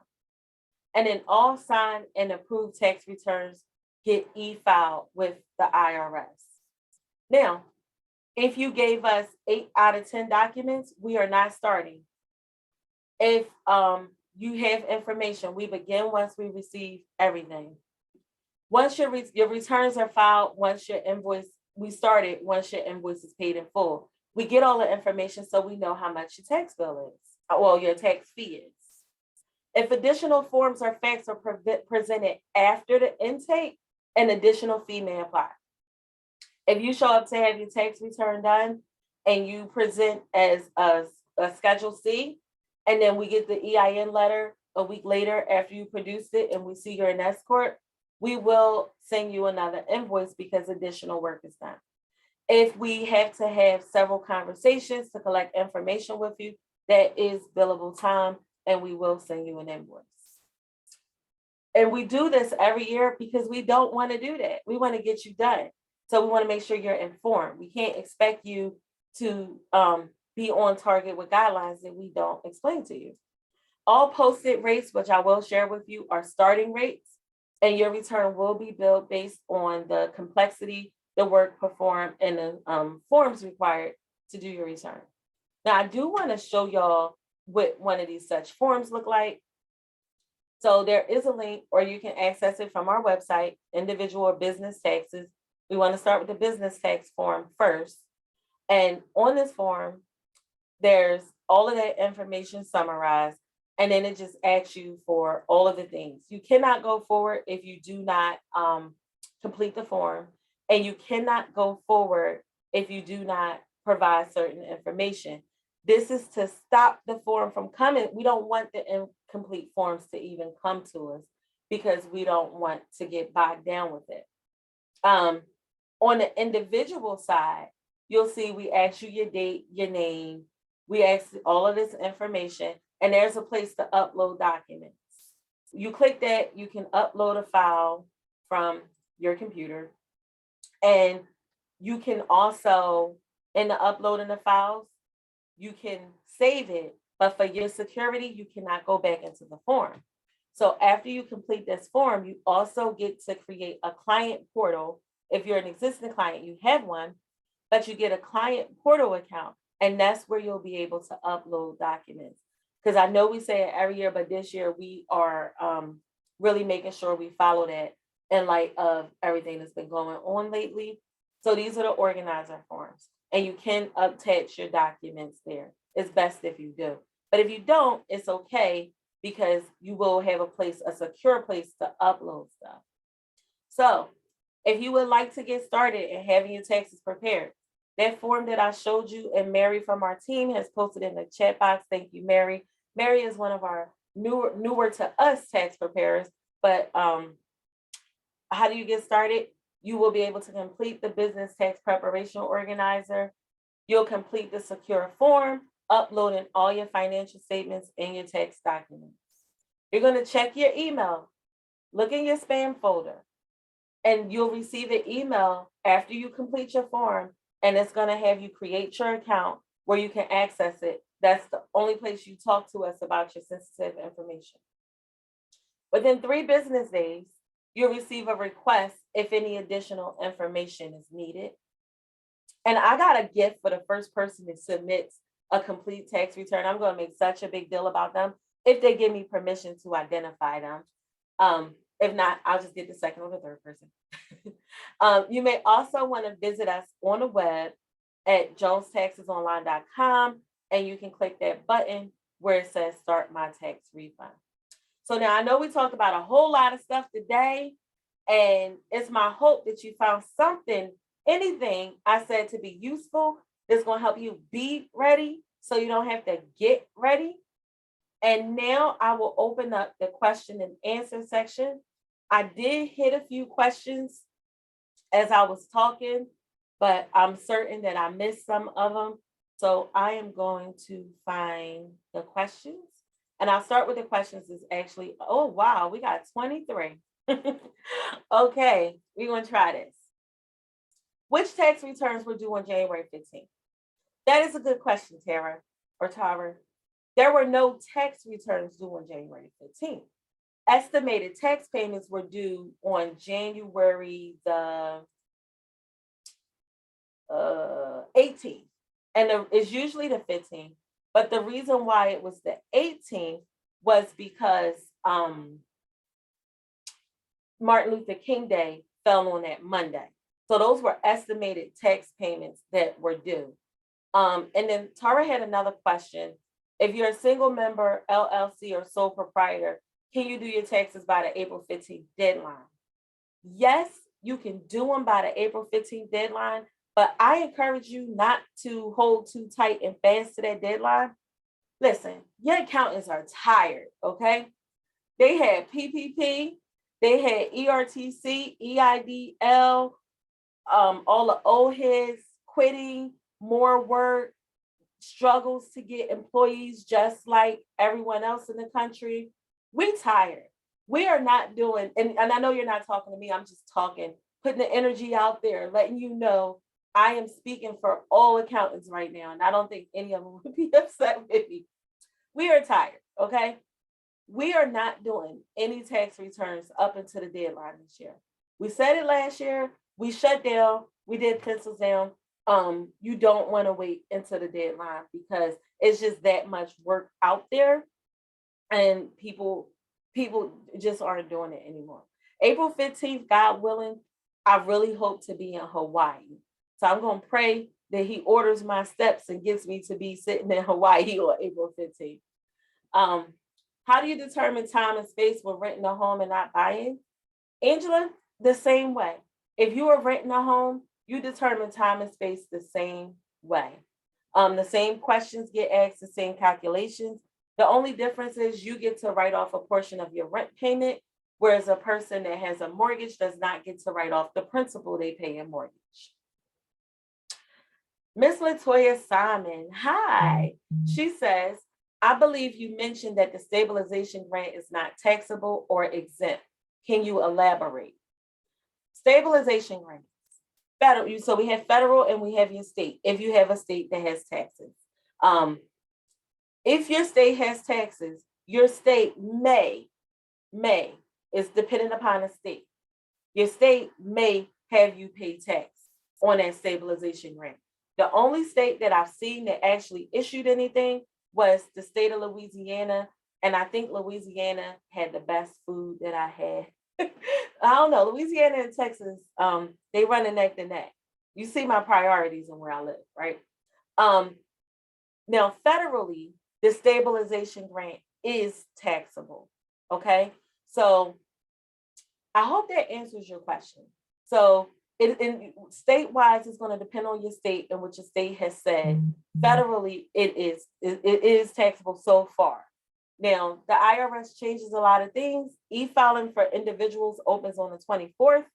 And then all signed and approved tax returns get e-filed with the IRS. Now, if you gave us 8 out of 10 documents, we are not starting. If you have information, we begin once we receive everything. Once your returns are filed, once your invoice is paid in full, we get all the information so we know how much your tax bill is, well, your tax fee is. If additional forms or facts are presented after the intake, an additional fee may apply. If you show up to have your tax return done and you present as a Schedule C, and then we get the EIN letter a week later after you produced it and we see you're an S-Corp, we will send you another invoice because additional work is done. If we have to have several conversations to collect information with you, that is billable time, and we will send you an invoice. And we do this every year because we don't want to do that. We want to get you done. So we want to make sure you're informed. We can't expect you to be on target with guidelines that we don't explain to you. All posted rates, which I will share with you, are starting rates, and your return will be billed based on the complexity, the work performed, and the forms required to do your return. Now, I do want to show y'all what one of these such forms look like. So there is a link, or you can access it from our website, individual or business taxes. We want to start with the business tax form first. And on this form, there's all of that information summarized, and then it just asks you for all of the things. You cannot go forward if you do not complete the form, and you cannot go forward if you do not provide certain information. This is to stop the form from coming. We don't want the incomplete forms to even come to us because we don't want to get bogged down with it. On the individual side, you'll see we ask you your date, your name. We ask all of this information, and there's a place to upload documents. You click that, you can upload a file from your computer, and you can also, in the uploading the files, you can save it, but for your security, you cannot go back into the form. So after you complete this form, you also get to create a client portal. If you're an existing client, you have one, but you get a client portal account, and that's where you'll be able to upload documents. Because I know we say it every year, but this year we are really making sure we follow that in light of everything that's been going on lately. So these are the organizer forms, and you can attach your documents there. It's best if you do. But if you don't, it's okay, because you will have a secure place to upload stuff. So if you would like to get started in having your taxes prepared, that form that I showed you and Mary from our team has posted in the chat box. Thank you, Mary. Mary is one of our newer to us tax preparers. But how do you get started? You will be able to complete the business tax preparation organizer. You'll complete the secure form, uploading all your financial statements and your tax documents. You're going to check your email. Look in your spam folder, and you'll receive an email after you complete your form, and it's going to have you create your account where you can access it. That's the only place you talk to us about your sensitive information. Within 3 business days, you'll receive a request if any additional information is needed. And I got a gift for the first person that submits a complete tax return. I'm going to make such a big deal about them if they give me permission to identify them. If not, I'll just get the second or the third person. You may also want to visit us on the web at jonestaxesonline.com, and you can click that button where it says Start My Tax Refund. So now I know we talked about a whole lot of stuff today, and it's my hope that you found something, anything I said to be useful that's going to help you be ready so you don't have to get ready. And now I will open up the question and answer section. I did hit a few questions as I was talking, but I'm certain that I missed some of them. So I am going to find the questions. And I'll start with the questions is actually, oh, wow, we got 23. Okay, we're going to try this. Which tax returns were due on January 15th? That is a good question, Tara or Tara. There were no tax returns due on January 15th. Estimated tax payments were due on January the 18th. And it's usually the 15th. But the reason why it was the 18th was because Martin Luther King Day fell on that Monday. So those were estimated tax payments that were due. And then Tara had another question. If you're a single member, LLC, or sole proprietor, can you do your taxes by the April 15th deadline? Yes, you can do them by the April 15th deadline, but I encourage you not to hold too tight and fast to that deadline. Listen, your accountants are tired, okay? They had PPP, they had ERTC, EIDL, all the old heads quitting, more work, struggles to get employees just like everyone else in the country. We tired. we are not doing, and I know you're not talking to me, I'm just talking, putting the energy out there, letting you know I am speaking for all accountants right now, and I don't think any of them would be upset with me. We are tired, okay? We are not doing any tax returns up until the deadline this year. We said it last year, we shut down, we did pencils down. You don't want to wait until the deadline because it's just that much work out there, and people just aren't doing it anymore. April 15th, God willing, I really hope to be in Hawaii. So I'm going to pray that he orders my steps and gets me to be sitting in Hawaii on April 15th. How do you determine time and space when renting a home and not buying? Angela, the same way. If you are renting a home, you determine time and space the same way. The same questions get asked, the same calculations. The only difference is you get to write off a portion of your rent payment, whereas a person that has a mortgage does not get to write off the principal they pay in mortgage. Miss Latoya Simon, hi. She says, I believe you mentioned that the stabilization grant is not taxable or exempt. Can you elaborate? Stabilization grants. Federal, so we have federal and we have your state, if you have a state that has taxes. If your state has taxes, your state may, it's dependent upon the state. Your state may have you pay tax on that stabilization grant. The only state that I've seen that actually issued anything was the state of Louisiana. And I think Louisiana had the best food that I had. I don't know, Louisiana and Texas, they run neck to neck. You see my priorities and where I live, right? Now, federally, the stabilization grant is taxable, okay? So I hope that answers your question. So state-wise, it's going to depend on your state and what your state has said. Federally, it is taxable so far. Now, the IRS changes a lot of things. E-filing for individuals opens on the 24th.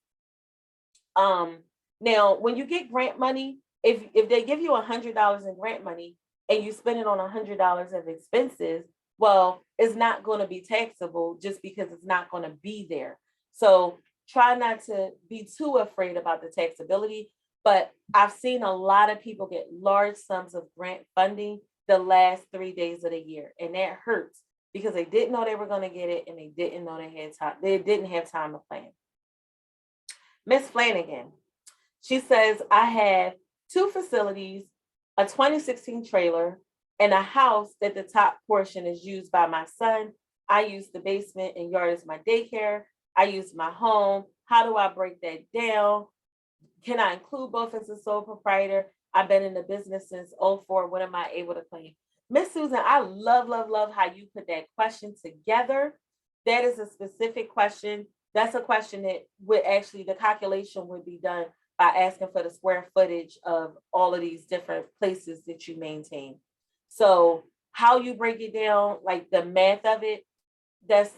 Now, when you get grant money, if they give you $100 in grant money and you spend it on $100 of expenses, well, it's not going to be taxable just because it's not going to be there. So try not to be too afraid about the taxability, but I've seen a lot of people get large sums of grant funding the last 3 days of the year, and that hurts because they didn't know they were going to get it and they didn't know they had time. They didn't have time to plan. Miss Flanagan, she says, I have 2 facilities, a 2016 trailer, and a house that the top portion is used by my son. I use the basement and yard as my daycare. I use my home. How do I break that down? Can I include both as a sole proprietor? I've been in the business since 2004. What am I able to claim? Miss Susan, I love how you put that question together. That is a specific question. That's a question that would actually, the calculation would be done by asking for the square footage of all of these different places that you maintain. So how you break it down, like the math of it, that's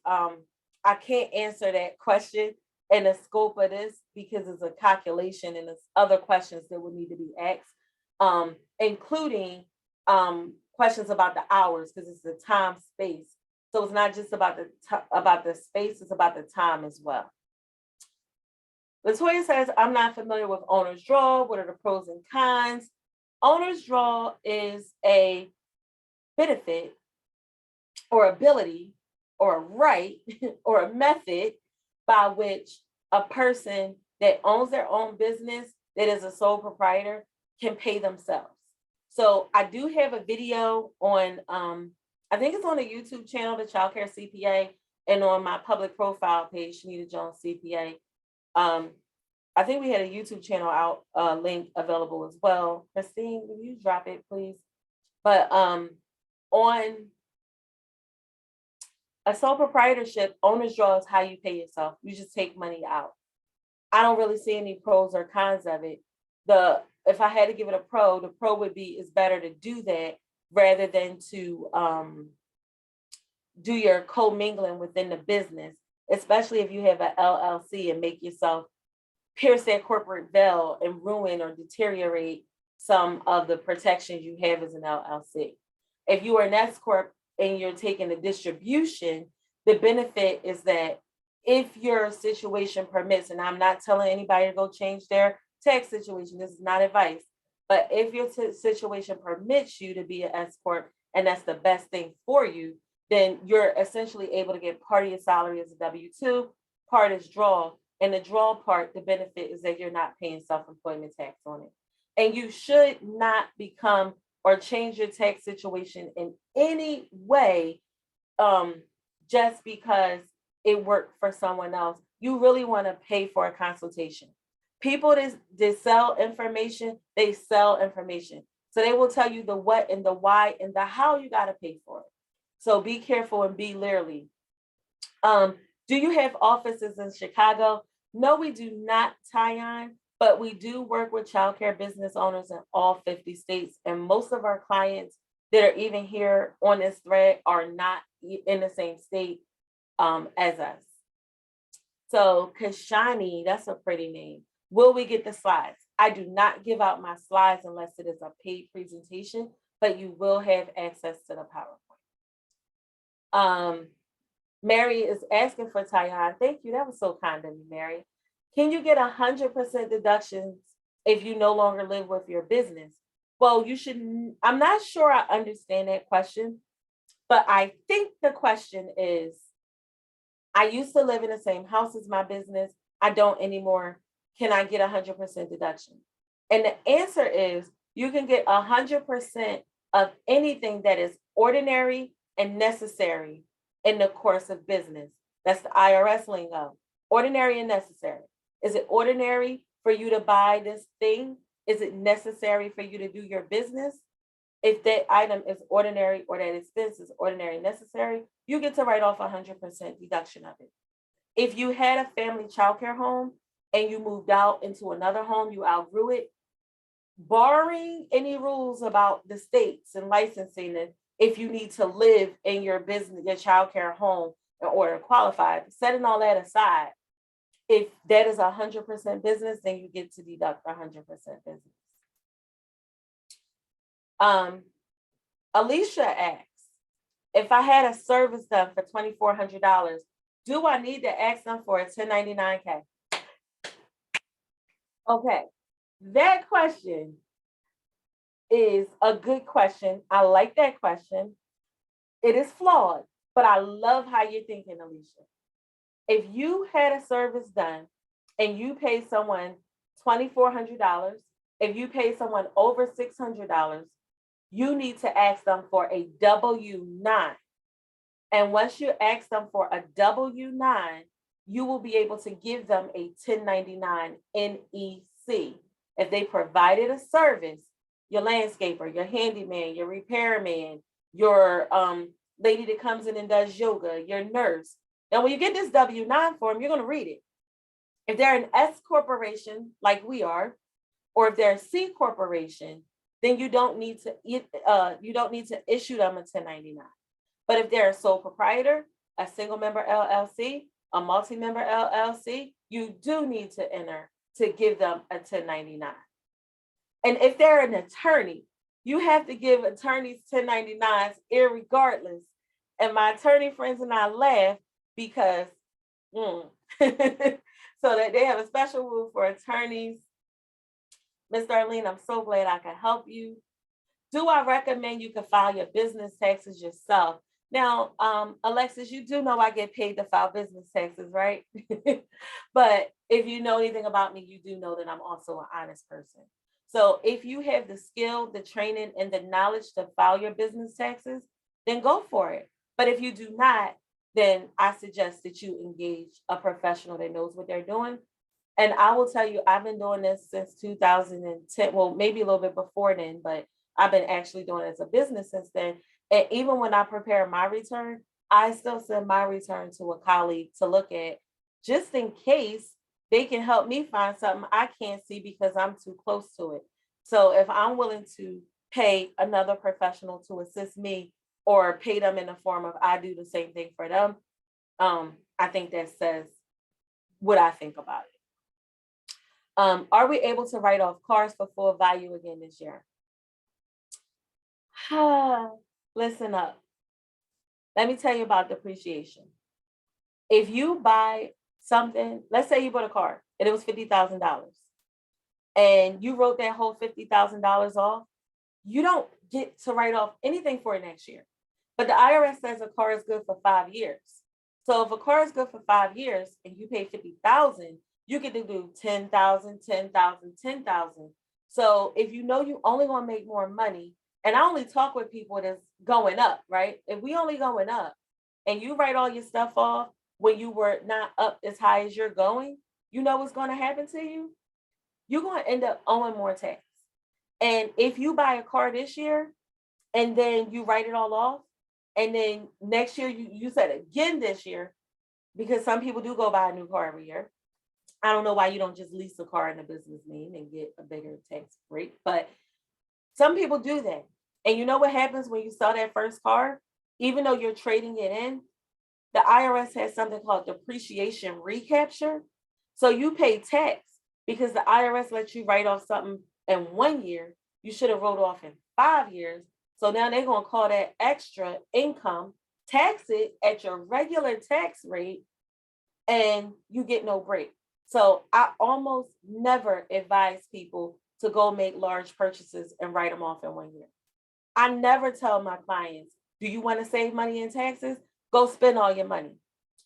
I can't answer that question in the scope of this because it's a calculation and there's other questions that would need to be asked, including questions about the hours, because it's the time space. So it's not just about the space, it's about the time as well. Latoya says, I'm not familiar with owner's draw. What are the pros and cons? Owner's draw is a benefit or ability or a right or a method by which a person that owns their own business that is a sole proprietor can pay themselves. So I do have a video on, I think it's on the YouTube channel, the Childcare CPA, and on my public profile page, Shanita Jones CPA. I think we had a YouTube channel out, link available as well. Christine, will you drop it, please? But on a sole proprietorship, owner's draw is how you pay yourself. You just take money out. I don't really see any pros or cons of it. If I had to give it a pro, the pro would be it's better to do that rather than to do your co-mingling within the business, especially if you have an LLC and make yourself pierce that corporate veil and ruin or deteriorate some of the protections you have as an LLC. If you are an S Corp and you're taking the distribution, the benefit is that if your situation permits, and I'm not telling anybody to go change their tax situation, this is not advice, but if your situation permits you to be an S Corp and that's the best thing for you, then you're essentially able to get part of your salary as a W-2, part is draw. And the draw part, the benefit is that you're not paying self-employment tax on it. And you should not become or change your tax situation in any way just because it worked for someone else. You really want to pay for a consultation. People that sell information, they sell information. So they will tell you the what and the why and the how you got to pay for it. So be careful and be leery. Do you have offices in Chicago? No, we do not, Tyon, but we do work with childcare business owners in all 50 states. And most of our clients that are even here on this thread are not in the same state as us. So Kashani, that's a pretty name. Will we get the slides? I do not give out my slides unless it is a paid presentation, but you will have access to the PowerPoint. Mary is asking for Tyon. Thank you. That was so kind of you, Mary. Can you get 100% deductions if you no longer live with your business? Well, you should. I'm not sure I understand that question, but I think the question is, I used to live in the same house as my business. I don't anymore. Can I get 100% deduction? And the answer is you can get 100% of anything that is ordinary and necessary in the course of business. That's the IRS lingo. Ordinary and necessary. Is it ordinary for you to buy this thing? Is it necessary for you to do your business? If that item is ordinary or that expense is ordinary and necessary, you get to write off 100% deduction of it. If you had a family childcare home and you moved out into another home, you outgrew it, barring any rules about the states and licensing, and if you need to live in your business, your childcare home in order to qualify, setting all that aside, if that is 100% business, then you get to deduct 100% business. Alicia asks, if I had a service done for $2,400, do I need to ask them for a 1099-K? Okay, that question is a good question. I like that question. It is flawed, but I love how you're thinking, Alicia. If you had a service done and you paid someone $2,400, if you pay someone over $600, you need to ask them for a W-9. And once you ask them for a W-9, you will be able to give them a 1099 NEC. If they provided a service, your landscaper, your handyman, your repairman, your lady that comes in and does yoga, your nurse. Now, when you get this W-9 form, you're going to read it. If they're an S corporation like we are, or if they're a C corporation, then you don't need to issue them a 1099. But if they're a sole proprietor, a single member LLC, a multi-member LLC, you do need to enter to give them a 1099. And if they're an attorney, you have to give attorneys 1099s irregardless. And my attorney friends and I laugh because so that they have a special rule for attorneys. Ms. Darlene, I'm so glad I can help you. Do I recommend you can file your business taxes yourself? Now, Alexis, you do know I get paid to file business taxes, right? But if you know anything about me, you do know that I'm also an honest person. So if you have the skill, the training, and the knowledge to file your business taxes, then go for it. But if you do not, then I suggest that you engage a professional that knows what they're doing. And I will tell you, I've been doing this since 2010, well, maybe a little bit before then, but I've been actually doing it as a business since then. And even when I prepare my return, I still send my return to a colleague to look at, just in case they can help me find something I can't see because I'm too close to it. So if I'm willing to pay another professional to assist me or pay them in the form of I do the same thing for them, I think that says what I think about it. Are we able to write off cars for full value again this year? Listen up. Let me tell you about depreciation. If you buy something, let's say you bought a car and it was $50,000 and you wrote that whole $50,000 off, you don't get to write off anything for it next year. But the IRS says a car is good for 5 years. So if a car is good for 5 years and you pay 50,000, you get to do 10,000, 10,000, 10,000. So if you know you only want to make more money, and I only talk with people that's going up, right? If we only going up and you write all your stuff off when you were not up as high as you're going, you know what's going to happen to you? You're going to end up owing more tax. And if you buy a car this year and then you write it all off, and then next year you use that again this year, because some people do go buy a new car every year. I don't know why you don't just lease a car in a business name and get a bigger tax break, but some people do that. And you know what happens when you sell that first car? Even though you're trading it in, the IRS has something called depreciation recapture. So you pay tax because the IRS lets you write off something in 1 year. You should have wrote off in 5 years. So now they're going to call that extra income, tax it at your regular tax rate, and you get no break. So I almost never advise people to go make large purchases and write them off in 1 year. I never tell my clients, do you want to save money in taxes? Go spend all your money.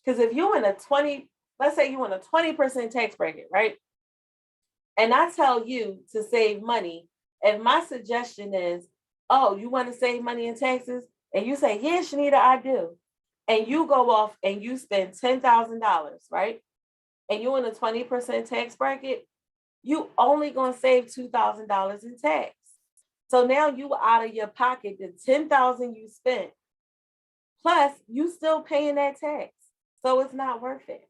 Because if you in a 20, let's say you in a 20% tax bracket, right? And I tell you to save money, and my suggestion is, oh, you want to save money in taxes? And you say, yeah, Shanita, I do. And you go off and you spend $10,000, right? And you're in a 20% tax bracket, you only going to save $2,000 in tax. So now you out of your pocket the $10,000 you spent, plus you still paying that tax. So it's not worth it.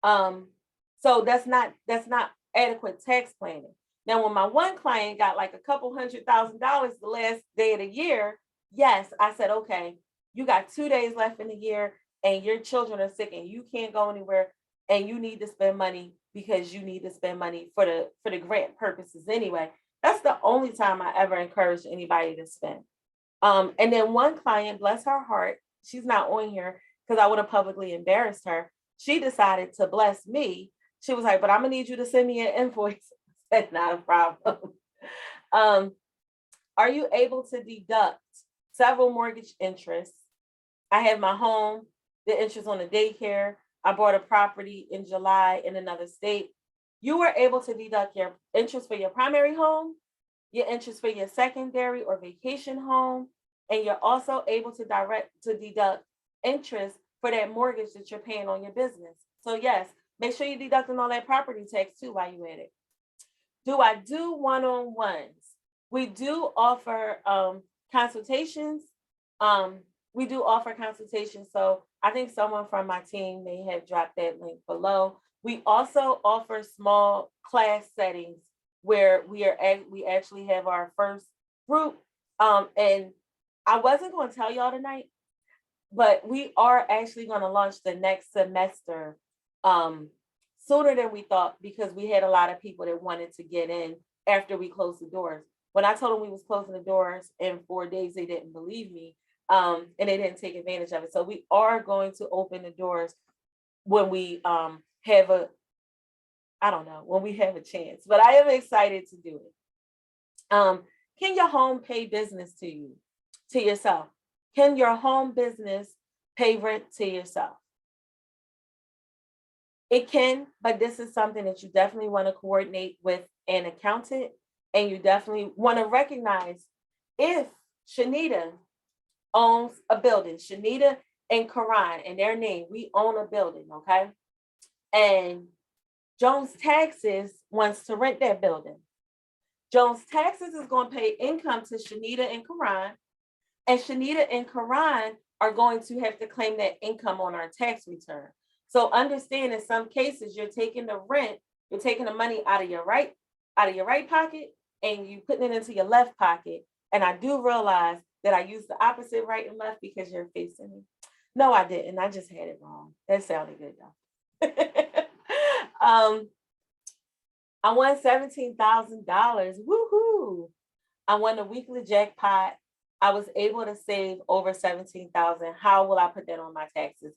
So that's not adequate tax planning. Now, when my one client got like a couple $100,000 the last day of the year, yes, I said, okay, you got 2 days left in the year and your children are sick and you can't go anywhere and you need to spend money because you need to spend money for the grant purposes anyway. That's the only time I ever encouraged anybody to spend. And then one client, bless her heart, she's not on here because I would have publicly embarrassed her. She decided to bless me. She was like, but I'm gonna need you to send me an invoice. I said, not a problem. Are you able to deduct several mortgage interests? I have my home, the interest on the daycare. I bought a property in July in another state. You were able to deduct your interest for your primary home, your interest for your secondary or vacation home, and you're also able to deduct interest for that mortgage that you're paying on your business. So yes, make sure you're deducting all that property tax too while you're at it. Do I do one-on-ones? We do offer consultations. We do offer consultations. So I think someone from my team may have dropped that link below. We also offer small class settings where we actually have our first group. And I wasn't going to tell y'all tonight, but we are actually going to launch the next semester sooner than we thought, because we had a lot of people that wanted to get in after we closed the doors. When I told them we was closing the doors in 4 days, they didn't believe me, and they didn't take advantage of it. So we are going to open the doors when we have a, I don't know, when we have a chance, but I am excited to do it. Can your home pay business to yourself? Can your home business pay rent to yourself? It can, but this is something that you definitely want to coordinate with an accountant, and you definitely want to recognize if Shanita owns a building, Shanita and Karan and their name, we own a building, okay? And Jones Taxes wants to rent that building. Jones Taxes is going to pay income to Shanita and Karan, and Shanita and Karan are going to have to claim that income on our tax return. So understand, in some cases, you're taking the rent, you're taking the money out of your right pocket, and you putting it into your left pocket. And I do realize that I used the opposite right and left because you're facing me. No, I didn't. I just had it wrong. That sounded good though. I won $17,000. Woohoo! I won the weekly jackpot. I was able to save over $17,000. How will I put that on my taxes?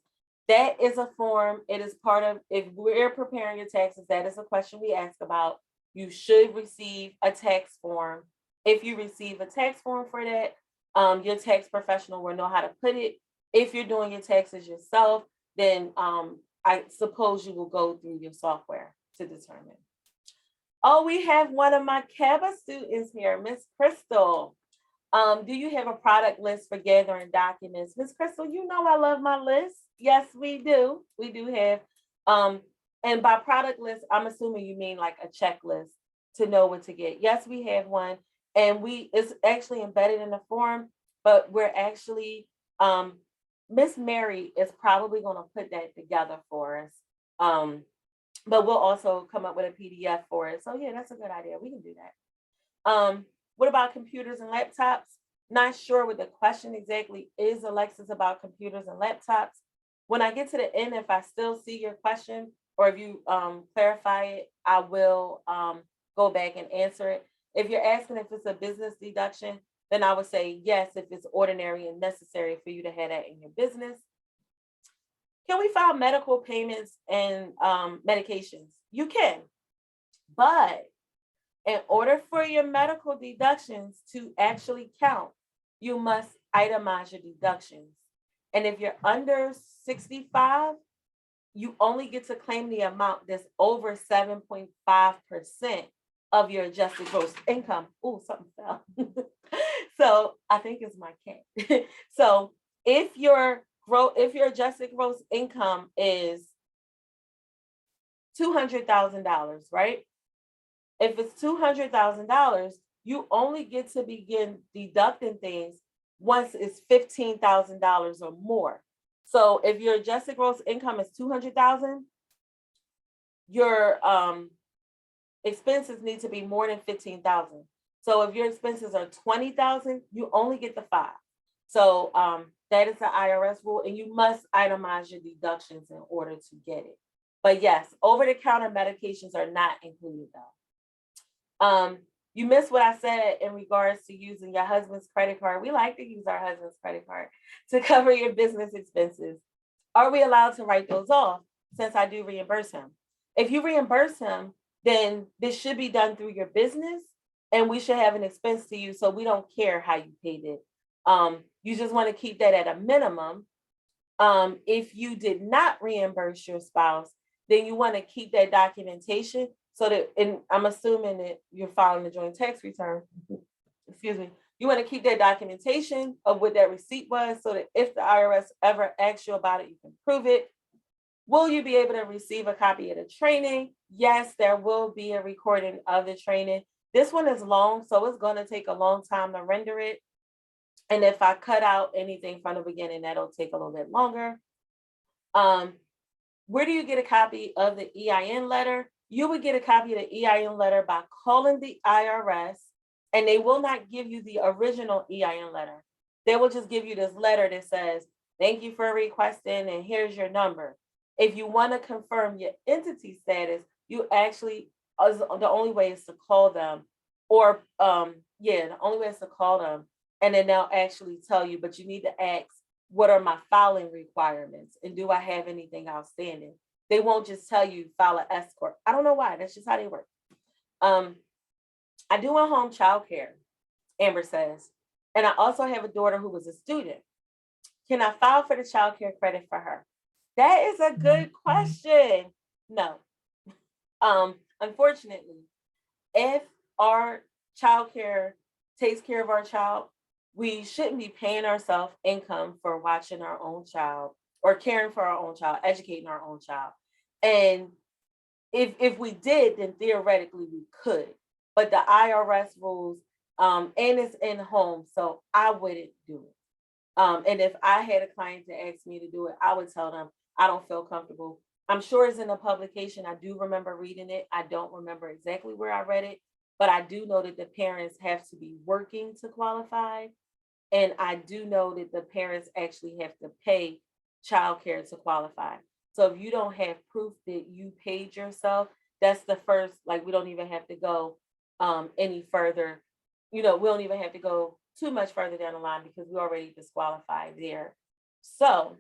That is a form. It is part of, if we're preparing your taxes, that is a question we ask about. You should receive a tax form. If you receive a tax form for that, your tax professional will know how to put it. If you're doing your taxes yourself, then I suppose you will go through your software to determine. Oh, we have one of my CABA students here, Miss Crystal. Do you have a product list for gathering documents? Miss Crystal, you know I love my list. Yes, we do. We do have, and by product list, I'm assuming you mean like a checklist to know what to get. Yes, we have one, and it's actually embedded in the form, but we're actually, Miss Mary is probably going to put that together for us. But we'll also come up with a PDF for it. So yeah, that's a good idea. We can do that. What about computers and laptops? Not sure what the question exactly is, Alexis, about computers and laptops. When I get to the end, if I still see your question or if you clarify it, I will go back and answer it. If you're asking if it's a business deduction, then I would say yes, if it's ordinary and necessary for you to have that in your business. Can we file medical payments and medications? You can, but in order for your medical deductions to actually count, you must itemize your deductions. And if you're under 65, you only get to claim the amount that's over 7.5% of your adjusted gross income. Oh, something fell. So I think it's my cat. So if your adjusted gross income is $200,000, right? If it's $200,000, you only get to begin deducting things once it's $15,000 or more. So if your adjusted gross income is $200,000, your expenses need to be more than $15,000. So if your expenses are $20,000, you only get the 5. So that is the IRS rule, and you must itemize your deductions in order to get it. But yes, over-the-counter medications are not included though. You missed what I said in regards to using your husband's credit card. We like to use our husband's credit card to cover your business expenses. Are we allowed to write those off since I do reimburse him? If you reimburse him, then this should be done through your business and we should have an expense to you, so we don't care how you paid it. You just want to keep that at a minimum. If you did not reimburse your spouse, then you want to keep that documentation so that, and I'm assuming that you're filing a joint tax return, excuse me, you want to keep that documentation of what that receipt was so that if the IRS ever asks you about it, you can prove it. Will you be able to receive a copy of the training? Yes, there will be a recording of the training. This one is long, so it's going to take a long time to render it. And if I cut out anything from the beginning, that'll take a little bit longer. Where do you get a copy of the EIN letter? You would get a copy of the EIN letter by calling the IRS, and they will not give you the original EIN letter. They will just give you this letter that says, thank you for requesting, and here's your number. If you want to confirm your entity status, you actually, the only way is to call them, or the only way is to call them, and then they'll actually tell you, but you need to ask, what are my filing requirements? And do I have anything outstanding? They won't just tell you file an S corp. I don't know why, that's just how they work. I do a home childcare, Amber says, and I also have a daughter who was a student. Can I file for the childcare credit for her? That is a good question. No. Unfortunately, if our childcare takes care of our child, we shouldn't be paying ourselves income for watching our own child or caring for our own child, educating our own child. And if we did, then theoretically we could. But the IRS rules, and it's in home, so I wouldn't do it. And if I had a client to ask me to do it, I would tell them I don't feel comfortable. I'm sure it's in a publication. I do remember reading it. I don't remember exactly where I read it, but I do know that the parents have to be working to qualify. And I do know that the parents actually have to pay childcare to qualify. So if you don't have proof that you paid yourself, that's the first, like, we don't even have to go any further. We don't even have to go too much further down the line because we already disqualified there. So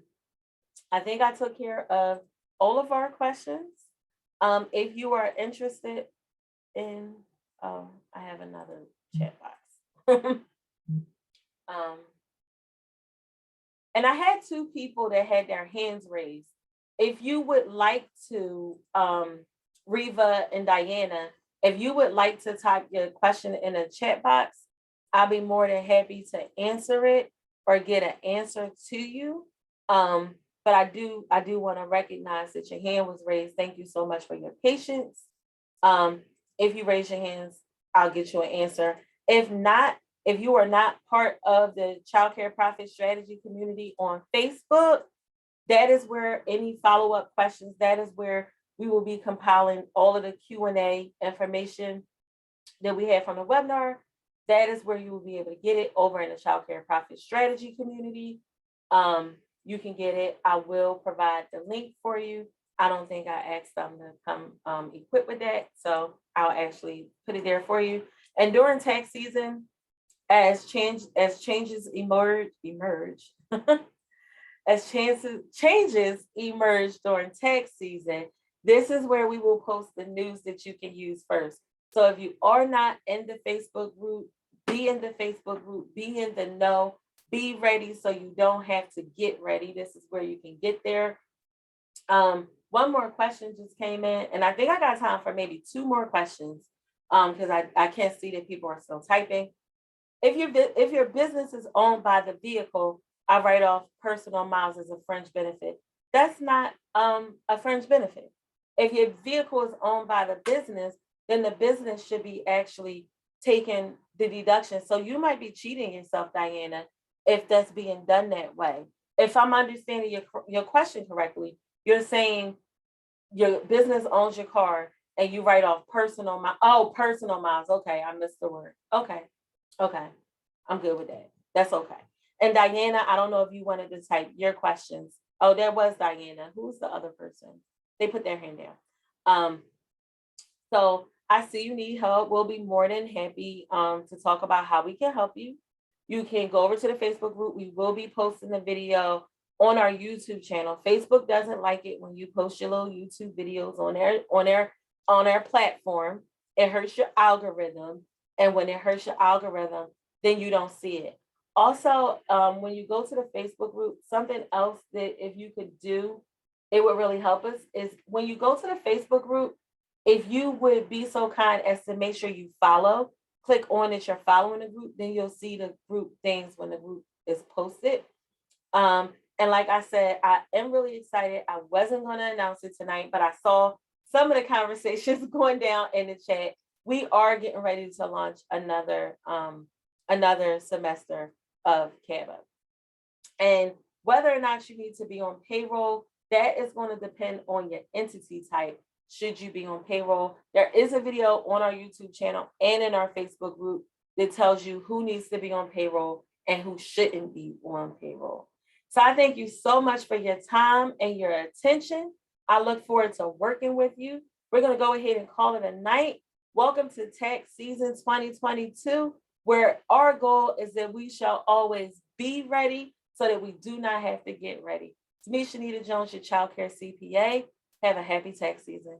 I think I took care of all of our questions. If you are interested in, I have another chat box. And I had two people that had their hands raised. If you would like to, Reva and Diana, if you would like to type your question in a chat box, I'll be more than happy to answer it or get an answer to you. But I do want to recognize that your hand was raised. Thank you so much for your patience. If you raise your hands, I'll get you an answer. If not, if you are not part of the Childcare Profit Strategy community on Facebook, that is where any follow-up questions, that is where we will be compiling all of the Q&A information that we had from the webinar. That is where you will be able to get it over in the Childcare Profit Strategy community. You can get it. I will provide the link for you. I don't think I asked them to come equipped with that, so I'll actually put it there for you. And during tax season, as changes emerge, as changes emerge during tax season, this is where we will post the news that you can use first. So if you are not in the Facebook group, be in the Facebook group, be in the know, be ready so you don't have to get ready. This is where you can get there. One more question just came in, and I think I got time for maybe two more questions because I can't see that people are still typing. If your business is owned by the vehicle, I write off personal miles as a fringe benefit. That's not a fringe benefit. If your vehicle is owned by the business, then the business should be actually taking the deduction. So you might be cheating yourself, Diana, if that's being done that way. If I'm understanding your question correctly, you're saying your business owns your car and you write off personal miles. Oh, personal miles. Okay, I missed the word. Okay, I'm good with that. That's okay. And Diana, I don't know if you wanted to type your questions. Oh, there was Diana. Who's the other person? They put their hand down. So I see you need help. We'll be more than happy to talk about how we can help you. You can go over to the Facebook group. We will be posting the video on our YouTube channel. Facebook doesn't like it when you post your little YouTube videos on their platform. It hurts your algorithm. And when it hurts your algorithm, then you don't see it. Also, when you go to the Facebook group, something else that if you could do, it would really help us is when you go to the Facebook group, if you would be so kind as to make sure you follow, click on that you're following the group, then you'll see the group things when the group is posted. And like I said, I am really excited. I wasn't going to announce it tonight, but I saw some of the conversations going down in the chat. We are getting ready to launch another semester of CABA. And whether or not you need to be on payroll, that is going to depend on your entity type. Should you be on payroll? There is a video on our YouTube channel and in our Facebook group that tells you who needs to be on payroll and who shouldn't be on payroll. So I thank you so much for your time and your attention. I look forward to working with you. We're going to go ahead and call it a night. Welcome to tax season 2022, where our goal is that we shall always be ready so that we do not have to get ready. It's me, Shanita Jones, your Childcare CPA. Have a happy tax season.